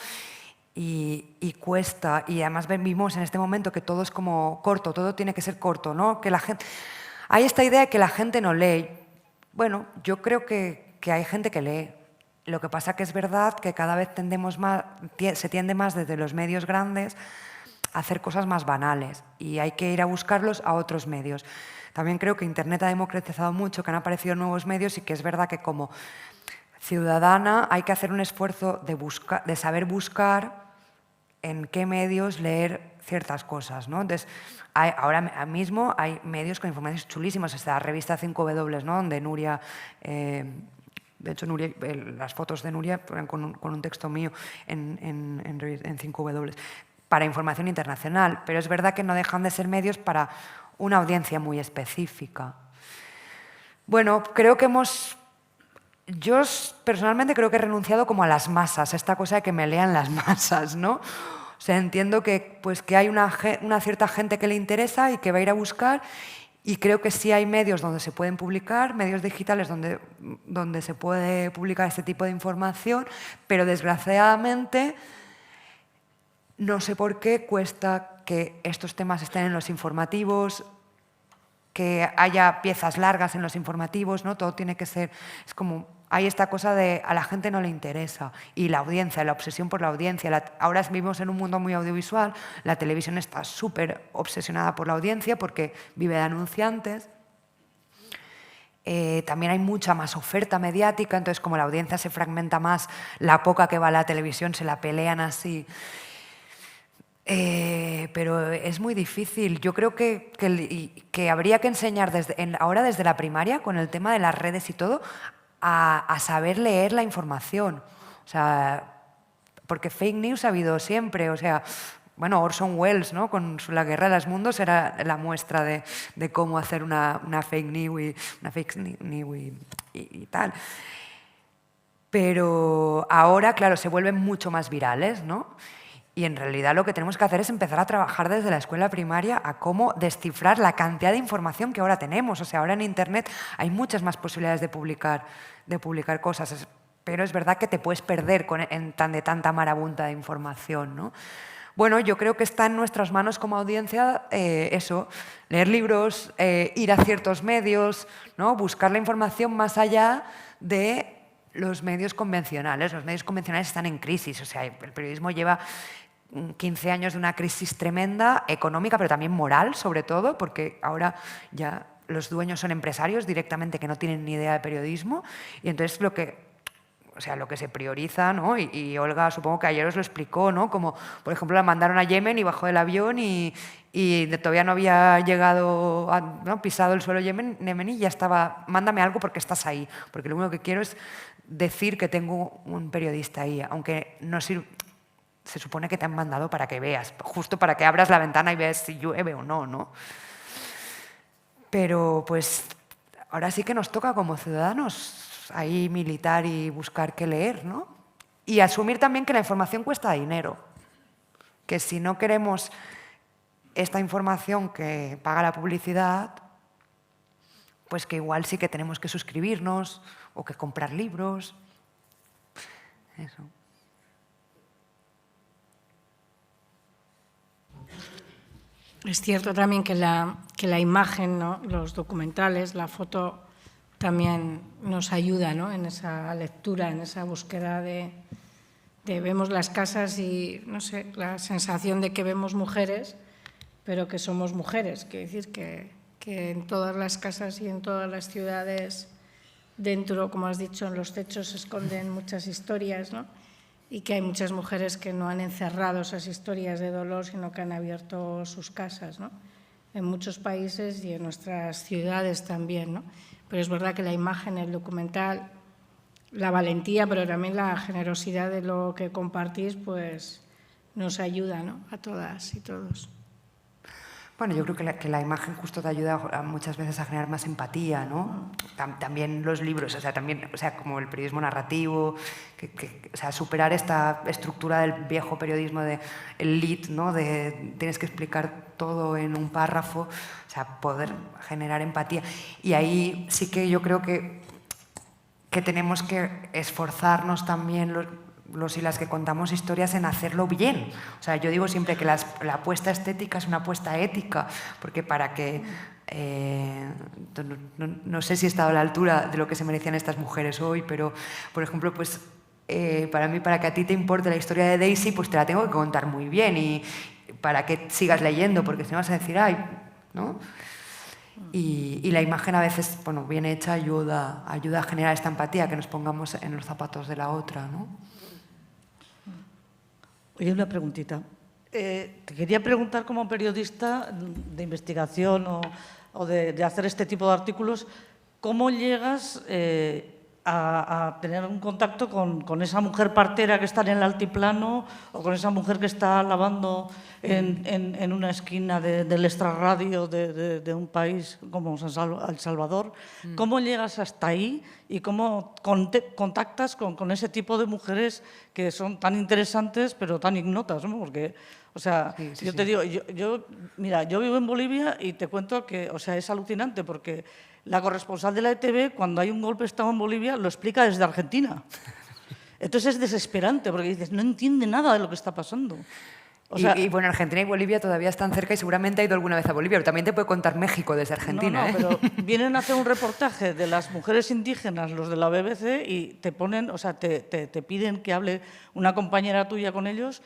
y cuesta, y además vivimos en este momento que todo es como corto, todo tiene que ser corto, ¿no? Que la gente, hay esta idea de que la gente no lee. Bueno, yo creo que hay gente que lee. Lo que pasa que es verdad que cada vez se tiende más desde los medios grandes a hacer cosas más banales y hay que ir a buscarlos a otros medios. También creo que Internet ha democratizado mucho, que han aparecido nuevos medios y que es verdad que como ciudadana hay que hacer un esfuerzo de saber buscar en qué medios leer ciertas cosas, ¿no? Entonces, ahora mismo hay medios con informaciones chulísimas, está la revista 5W, ¿no? Donde Nuria, de hecho Nuria, las fotos de Nuria con un texto mío en 5W, para información internacional, pero es verdad que no dejan de ser medios para una audiencia muy específica. Bueno, creo que yo personalmente creo que he renunciado como a las masas, esta cosa de que me lean las masas, ¿no? O sea, entiendo que hay una cierta gente que le interesa y que va a ir a buscar y creo que sí hay medios donde se pueden publicar, medios digitales donde se puede publicar este tipo de información, pero desgraciadamente no sé por qué cuesta que estos temas estén en los informativos, que haya piezas largas en los informativos, ¿no? Todo tiene que ser... Es como... Hay esta cosa de a la gente no le interesa y la audiencia, la obsesión por la audiencia. Ahora vivimos en un mundo muy audiovisual, la televisión está súper obsesionada por la audiencia porque vive de anunciantes. También hay mucha más oferta mediática, entonces como la audiencia se fragmenta más, la poca que va a la televisión se la pelean así. Pero es muy difícil. Yo creo que habría que enseñar ahora desde la primaria, con el tema de las redes y todo, a saber leer la información. O sea, porque fake news ha habido siempre. O sea, bueno, Orson Welles, ¿no? Con La Guerra de los Mundos era la muestra de cómo hacer una fake news y tal. Pero ahora, claro, se vuelven mucho más virales, ¿no? Y en realidad lo que tenemos que hacer es empezar a trabajar desde la escuela primaria a cómo descifrar la cantidad de información que ahora tenemos. O sea, ahora en Internet hay muchas más posibilidades de publicar cosas, pero es verdad que te puedes perder de tanta marabunta de información, ¿no? Bueno, yo creo que está en nuestras manos como audiencia eso, leer libros, ir a ciertos medios, ¿no? Buscar la información más allá de los medios convencionales. Los medios convencionales están en crisis, o sea, el periodismo lleva 15 años de una crisis tremenda, económica, pero también moral, sobre todo, porque ahora ya los dueños son empresarios directamente que no tienen ni idea de periodismo, y entonces lo que se prioriza, ¿no? Y Olga, supongo que ayer os lo explicó, ¿no? Como, por ejemplo, la mandaron a Yemen y bajó del avión y todavía no había llegado, ¿no? Pisado el suelo yemení y ya estaba, mándame algo porque estás ahí, porque lo único que quiero es decir que tengo un periodista ahí, aunque no sirve. Se supone que te han mandado para que veas, justo para que abras la ventana y veas si llueve o no, ¿no? Pero pues ahora sí que nos toca como ciudadanos ahí militar y buscar qué leer, ¿no? Y asumir también que la información cuesta dinero, que si no queremos esta información que paga la publicidad, pues que igual sí que tenemos que suscribirnos o que comprar libros. Eso. Es cierto también que la imagen, ¿no? Los documentales, la foto también nos ayuda, ¿no? En esa lectura, en esa búsqueda de vemos las casas y, no sé, la sensación de que vemos mujeres, pero que somos mujeres. Quiere decir que en todas las casas y en todas las ciudades, dentro, como has dicho, en los techos se esconden muchas historias, ¿no? Y que hay muchas mujeres que no han encerrado esas historias de dolor, sino que han abierto sus casas, ¿no? En muchos países y en nuestras ciudades también, ¿no? Pero es verdad que la imagen, el documental, la valentía, pero también la generosidad de lo que compartís, pues nos ayuda, ¿no? A todas y todos. Bueno, yo creo que la imagen justo te ayuda muchas veces a generar más empatía, ¿no? También los libros, como el periodismo narrativo, superar esta estructura del viejo periodismo de el lead, ¿no? De tienes que explicar todo en un párrafo, poder generar empatía. Y ahí sí que yo creo que tenemos que esforzarnos también los y las que contamos historias en hacerlo bien. O sea, yo digo siempre que la apuesta estética es una apuesta ética, porque para que... no sé si he estado a la altura de lo que se merecían estas mujeres hoy, pero, por ejemplo, pues para mí, para que a ti te importe la historia de Daisy, pues te la tengo que contar muy bien y para que sigas leyendo, porque si no vas a decir, ay, ¿no? Y la imagen a veces, bueno, bien hecha ayuda a generar esta empatía, que nos pongamos en los zapatos de la otra, ¿no? Oye, una preguntita. Te quería preguntar, como periodista de investigación o de hacer este tipo de artículos, ¿cómo llegas a tener un contacto con esa mujer partera que está en el altiplano o con esa mujer que está lavando en una esquina del extrarradio de un país como El Salvador? ¿Cómo llegas hasta ahí y cómo contactas con ese tipo de mujeres que son tan interesantes pero tan ignotas, ¿no? Porque, o sea, yo te digo, mira, yo vivo en Bolivia y te cuento que, o sea, es alucinante porque la corresponsal de la ETV, cuando hay un golpe de Estado en Bolivia, lo explica desde Argentina. Entonces es desesperante porque dices, no entiende nada de lo que está pasando. O sea, y bueno, Argentina y Bolivia todavía están cerca y seguramente ha ido alguna vez a Bolivia, pero también te puede contar México desde Argentina. No, pero vienen a hacer un reportaje de las mujeres indígenas, los de la BBC, y te ponen, o sea, te piden que hable una compañera tuya con ellos,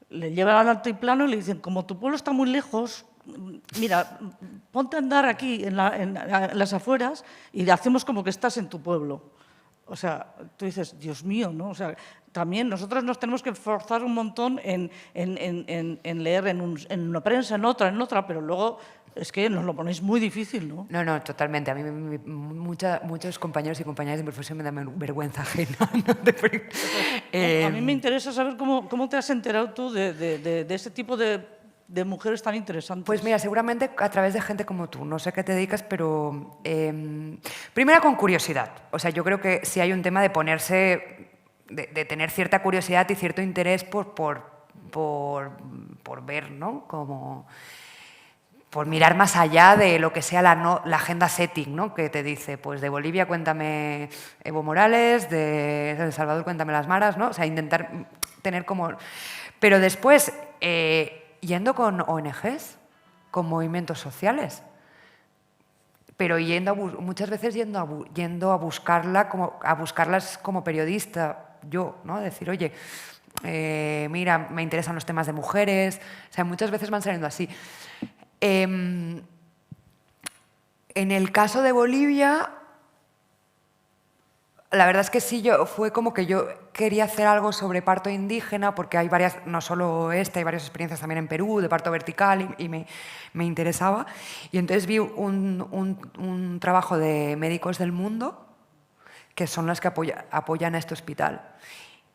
le llevan al altiplano y le dicen, como tu pueblo está muy lejos, mira, ponte a andar aquí en las afueras y hacemos como que estás en tu pueblo. O sea, tú dices, Dios mío, ¿no? O sea, también nosotros nos tenemos que esforzar un montón en leer en una prensa, en otra, pero luego es que nos lo ponéis muy difícil, ¿no? No, totalmente. A mí muchos compañeros y compañeras de mi profesión me dan vergüenza ajena. ¿No? A mí me interesa saber cómo te has enterado tú de ese tipo de mujeres tan interesantes. Pues mira, seguramente a través de gente como tú. No sé a qué te dedicas, pero primero con curiosidad. O sea, yo creo que sí hay un tema de ponerse, de tener cierta curiosidad y cierto interés por ver, ¿no? Como por mirar más allá de lo que sea la agenda setting, ¿no? Que te dice, pues de Bolivia cuéntame Evo Morales, de El Salvador cuéntame las maras, ¿no? O sea, intentar tener como... Pero después... yendo con ONGs, con movimientos sociales, pero muchas veces yendo a buscarlas como periodista, yo, ¿no? Decir, oye, mira, me interesan los temas de mujeres, o sea, muchas veces van saliendo así. En el caso de Bolivia, la verdad es que sí, fue como que yo quería hacer algo sobre parto indígena, porque hay varias, no solo esta, hay varias experiencias también en Perú de parto vertical y me interesaba. Y entonces vi un trabajo de Médicos del Mundo, que son las que apoyan a este hospital.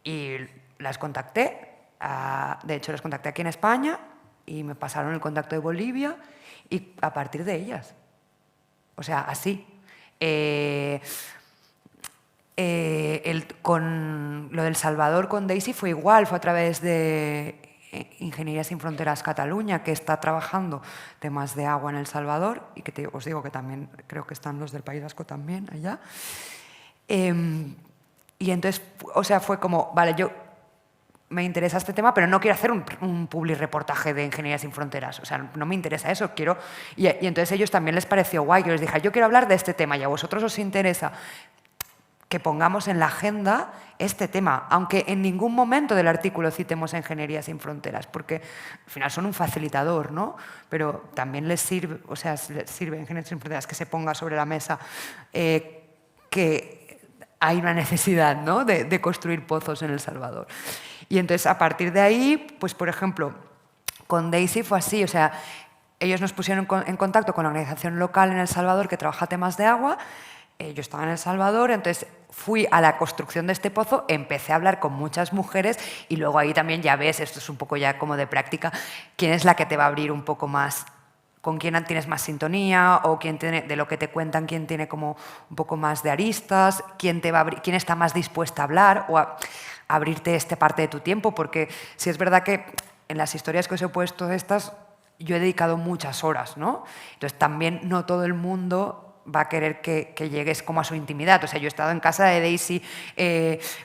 Y las contacté, de hecho las contacté aquí en España y me pasaron el contacto de Bolivia y a partir de ellas. O sea, así. Con lo del Salvador, con Daisy, fue igual, fue a través de Ingeniería Sin Fronteras Cataluña, que está trabajando temas de agua en El Salvador y que os digo que también creo que están los del País Vasco también allá. Y entonces, o sea, fue como, vale, yo me interesa este tema, pero no quiero hacer un publireportaje de Ingeniería Sin Fronteras, o sea, no me interesa eso, quiero... Y entonces a ellos también les pareció guay, yo les dije, yo quiero hablar de este tema y a vosotros os interesa... que pongamos en la agenda este tema, aunque en ningún momento del artículo citemos a Ingeniería Sin Fronteras, porque al final son un facilitador, ¿no? Pero también les sirve, o sea, les sirve a Ingeniería Sin Fronteras que se ponga sobre la mesa que hay una necesidad, ¿no?, de construir pozos en El Salvador. Y entonces, a partir de ahí, pues por ejemplo, con Daisy fue así, o sea, ellos nos pusieron en contacto con la organización local en El Salvador que trabaja temas de agua. Yo estaba en El Salvador, entonces fui a la construcción de este pozo, empecé a hablar con muchas mujeres y luego ahí también ya ves, esto es un poco ya como de práctica, quién es la que te va a abrir un poco más, con quién tienes más sintonía o quién tiene, de lo que te cuentan, quién tiene como un poco más de aristas, quién está más dispuesta a hablar o a abrirte esta parte de tu tiempo, porque sí es verdad que en las historias que os he puesto estas, yo he dedicado muchas horas, ¿no? Entonces también no todo el mundo va a querer que llegues como a su intimidad. O sea, yo he estado en casa de Daisy,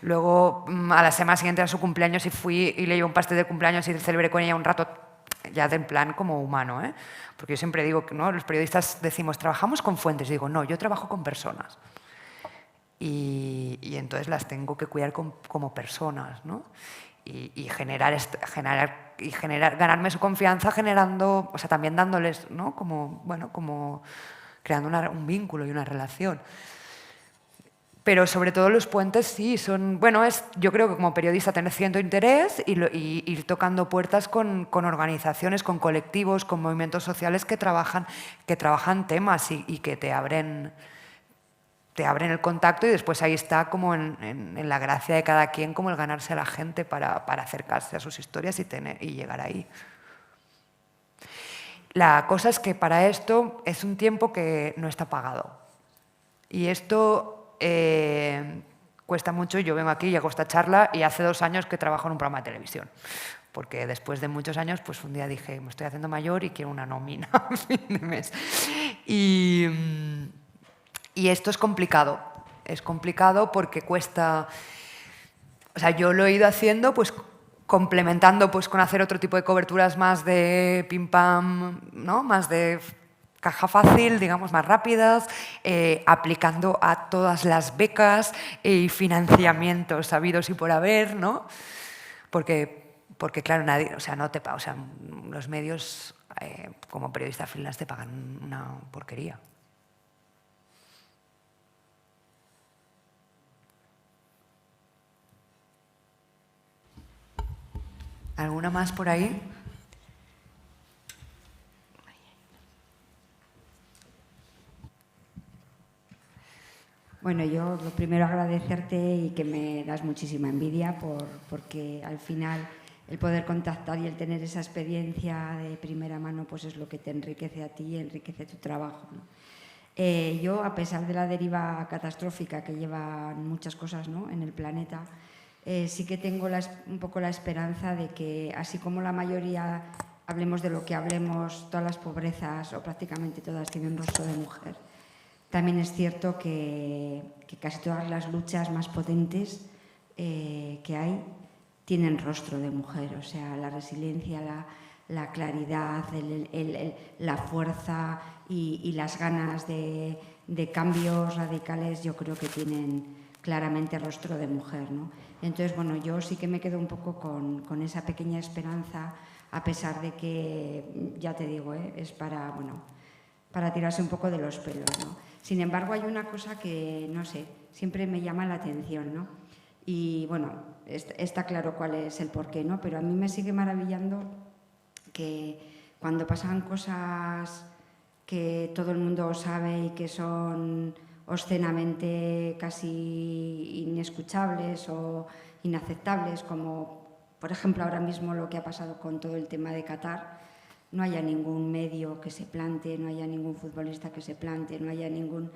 luego a la semana siguiente era su cumpleaños y fui y le llevé un pastel de cumpleaños y celebré con ella un rato, ya de en plan como humano, ¿eh? Porque yo siempre digo que, ¿no?, los periodistas decimos, trabajamos con fuentes. Y digo, no, yo trabajo con personas. Y entonces las tengo que cuidar como personas, ¿no? Y ganarme su confianza generando, o sea, también dándoles, ¿no?, como, bueno, como creando un vínculo y una relación. Pero sobre todo los puentes sí, son, bueno, yo creo que como periodista tener cierto interés y ir tocando puertas con organizaciones, con colectivos, con movimientos sociales que trabajan temas y que te abren el contacto, y después ahí está como en la gracia de cada quien, como el ganarse a la gente para acercarse a sus historias y llegar ahí. La cosa es que para esto es un tiempo que no está pagado. Y esto cuesta mucho. Yo vengo aquí y hago esta charla y hace 2 años que trabajo en un programa de televisión. Porque después de muchos años, pues un día dije, me estoy haciendo mayor y quiero una nómina a fin de mes. Y esto es complicado. Es complicado porque cuesta... O sea, yo lo he ido haciendo pues complementando pues con hacer otro tipo de coberturas más de pim pam, ¿no?, más de caja fácil, digamos, más rápidas, aplicando a todas las becas y financiamientos habidos y por haber, ¿no? Porque claro, nadie, o sea, los medios como periodista freelance te pagan una porquería. ¿Alguna más por ahí? Bueno, yo lo primero agradecerte y que me das muchísima envidia porque al final el poder contactar y el tener esa experiencia de primera mano pues es lo que te enriquece a ti y enriquece tu trabajo, ¿no? Yo, a pesar de la deriva catastrófica que llevan muchas cosas, ¿no?, en el planeta, sí que tengo un poco la esperanza de que, así como la mayoría, hablemos de lo que hablemos, todas las pobrezas, o prácticamente todas, tienen rostro de mujer, también es cierto que casi todas las luchas más potentes que hay tienen rostro de mujer. O sea, la resiliencia, la claridad, la fuerza y las ganas de cambios radicales, yo creo que tienen claramente rostro de mujer, ¿no? Entonces, bueno, yo sí que me quedo un poco con esa pequeña esperanza, a pesar de que, ya te digo, es para tirarse un poco de los pelos, ¿no? Sin embargo, hay una cosa que, no sé, siempre me llama la atención, ¿no? Y, bueno, está claro cuál es el porqué, ¿no? Pero a mí me sigue maravillando que cuando pasan cosas que todo el mundo sabe y que son obscenamente casi inescuchables o inaceptables, como por ejemplo ahora mismo lo que ha pasado con todo el tema de Qatar, no haya ningún medio que se plante, no haya ningún futbolista que se plante, no haya ningún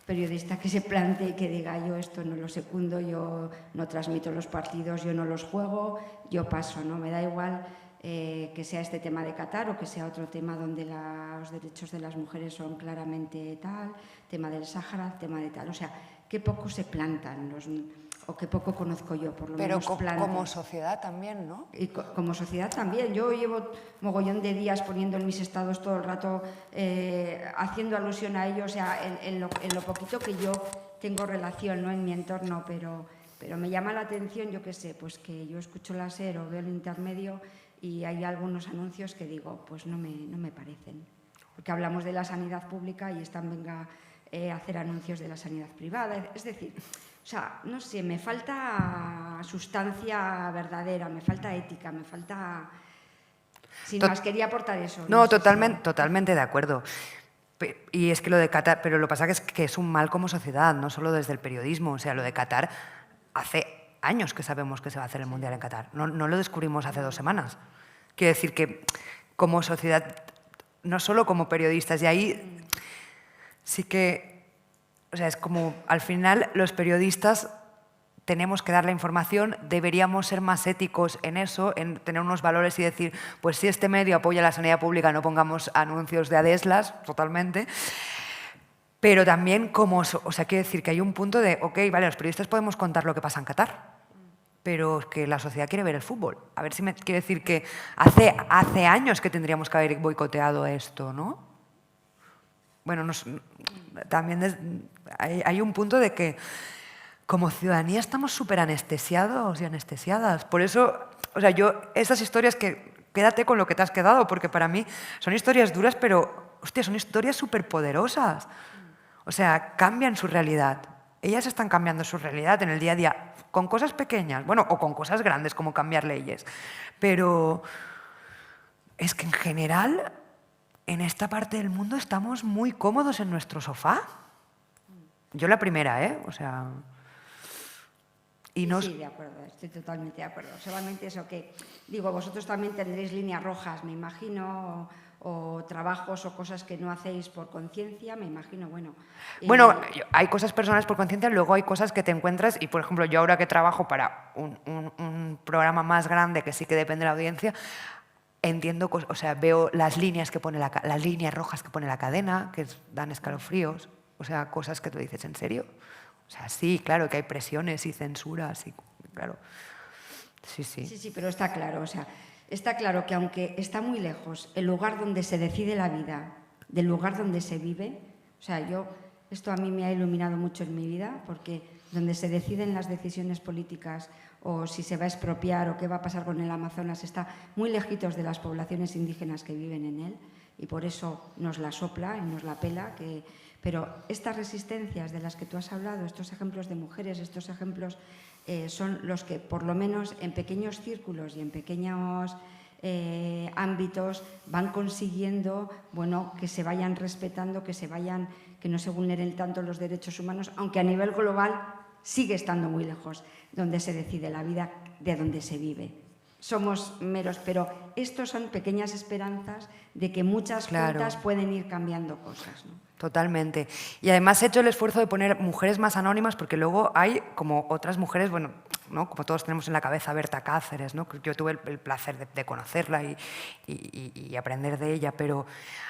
periodista que se plante y que diga yo esto no lo secundo, yo no transmito los partidos, yo no los juego, yo paso, ¿no? Me da igual que sea este tema de Qatar o que sea otro tema donde los derechos de las mujeres son claramente tal, tema del Sáhara, tema de tal. O sea, qué poco se plantan o que poco conozco yo, por lo pero menos plantas. Como sociedad también, ¿no? Y como sociedad también. Yo llevo mogollón de días poniendo en mis estados todo el rato, haciendo alusión a ello, o sea, en lo poquito que yo tengo relación, ¿no?, en mi entorno, pero me llama la atención, yo qué sé, pues que yo escucho la SER o veo el intermedio y hay algunos anuncios que digo, pues no me parecen. Porque hablamos de la sanidad pública y están, venga, a hacer anuncios de la sanidad privada. Es decir, o sea, no sé, me falta sustancia verdadera, me falta ética, me falta... Sin más, quería aportar eso. No, totalmente de acuerdo. Y es que lo de Qatar, pero lo que pasa es que es un mal como sociedad, no solo desde el periodismo. O sea, lo de Qatar, hace años que sabemos que se va a hacer el Mundial en Qatar. No lo descubrimos hace 2 semanas. Quiero decir que como sociedad, no solo como periodistas, y ahí sí que, o sea, es como al final los periodistas tenemos que dar la información, deberíamos ser más éticos en eso, en tener unos valores y decir, pues si este medio apoya la sanidad pública, no pongamos anuncios de Adeslas, totalmente. Pero también como, o sea, quiero decir que hay un punto de, ok, vale, los periodistas podemos contar lo que pasa en Qatar, pero es que la sociedad quiere ver el fútbol. A ver si me quiere decir que hace años que tendríamos que haber boicoteado esto, ¿no? Bueno, también hay un punto de que como ciudadanía estamos súper anestesiados y anestesiadas. Por eso, o sea, esas historias que quédate con lo que te has quedado, porque para mí son historias duras, pero, hostia, son historias súper poderosas. O sea, cambian su realidad. Ellas están cambiando su realidad en el día a día, con cosas pequeñas, bueno, o con cosas grandes como cambiar leyes. Pero es que en general, en esta parte del mundo estamos muy cómodos en nuestro sofá. Yo la primera, ¿eh? O sea... Sí, de acuerdo, estoy totalmente de acuerdo. Solamente eso que, digo, vosotros también tendréis líneas rojas, me imagino, o trabajos o cosas que no hacéis por conciencia, me imagino, bueno. Bueno, hay cosas personales por conciencia, luego hay cosas que te encuentras y, por ejemplo, yo ahora que trabajo para un programa más grande que sí que depende de la audiencia, entiendo, o sea, veo las líneas rojas que pone la cadena, que dan escalofríos, o sea, cosas que tú dices, ¿en serio? O sea, sí, claro, que hay presiones y censuras, y, claro. Sí. Sí, pero está claro, o sea, está claro que aunque está muy lejos el lugar donde se decide la vida del lugar donde se vive, o sea, esto a mí me ha iluminado mucho en mi vida, porque donde se deciden las decisiones políticas o si se va a expropiar o qué va a pasar con el Amazonas está muy lejitos de las poblaciones indígenas que viven en él y por eso nos la sopla y nos la pela. Pero estas resistencias de las que tú has hablado, estos ejemplos de mujeres, estos ejemplos son los que por lo menos en pequeños círculos y en pequeños ámbitos van consiguiendo, bueno, que se vayan respetando, que no se vulneren tanto los derechos humanos, aunque a nivel global sigue estando muy lejos donde se decide la vida de donde se vive. Somos meros, pero estos son pequeñas esperanzas de que muchas juntas pueden ir cambiando cosas, ¿no? Totalmente. Y además he hecho el esfuerzo de poner mujeres más anónimas porque luego hay como otras mujeres, bueno, ¿no? Como todos tenemos en la cabeza a Berta Cáceres, ¿no? Yo tuve el placer de conocerla y aprender de ella, pero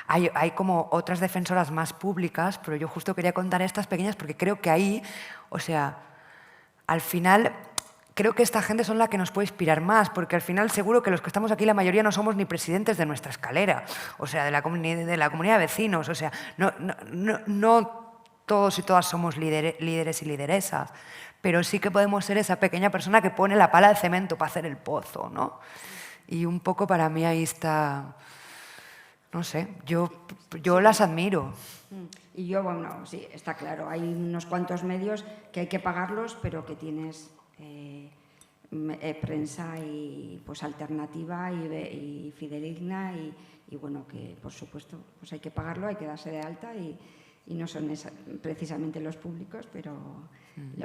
hay como otras defensoras más públicas, pero yo justo quería contar estas pequeñas porque creo que ahí, o sea, al final... Creo que esta gente son la que nos puede inspirar más, porque al final seguro que los que estamos aquí, la mayoría no somos ni presidentes de nuestra escalera, o sea, de la comunidad de vecinos, o sea, no todos y todas somos líderes y lideresas, pero sí que podemos ser esa pequeña persona que pone la pala de cemento para hacer el pozo, ¿no? Y un poco para mí ahí está, no sé, yo las admiro. Y yo, bueno, sí, está claro, hay unos cuantos medios que hay que pagarlos, pero que tienes... prensa y pues alternativa y fidedigna y bueno, que por supuesto pues hay que pagarlo, hay que darse de alta y no son precisamente los públicos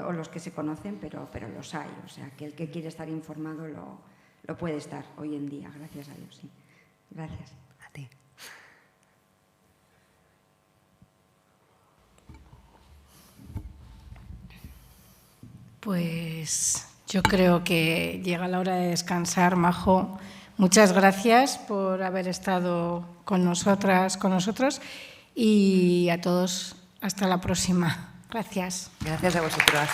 o los que se conocen, pero los hay, o sea que el que quiere estar informado lo puede estar hoy en día, gracias a Dios, sí. Gracias. A ti. Pues yo creo que llega la hora de descansar, Majo. Muchas gracias por haber estado con nosotras, con nosotros y a todos hasta la próxima. Gracias. Gracias a vosotras.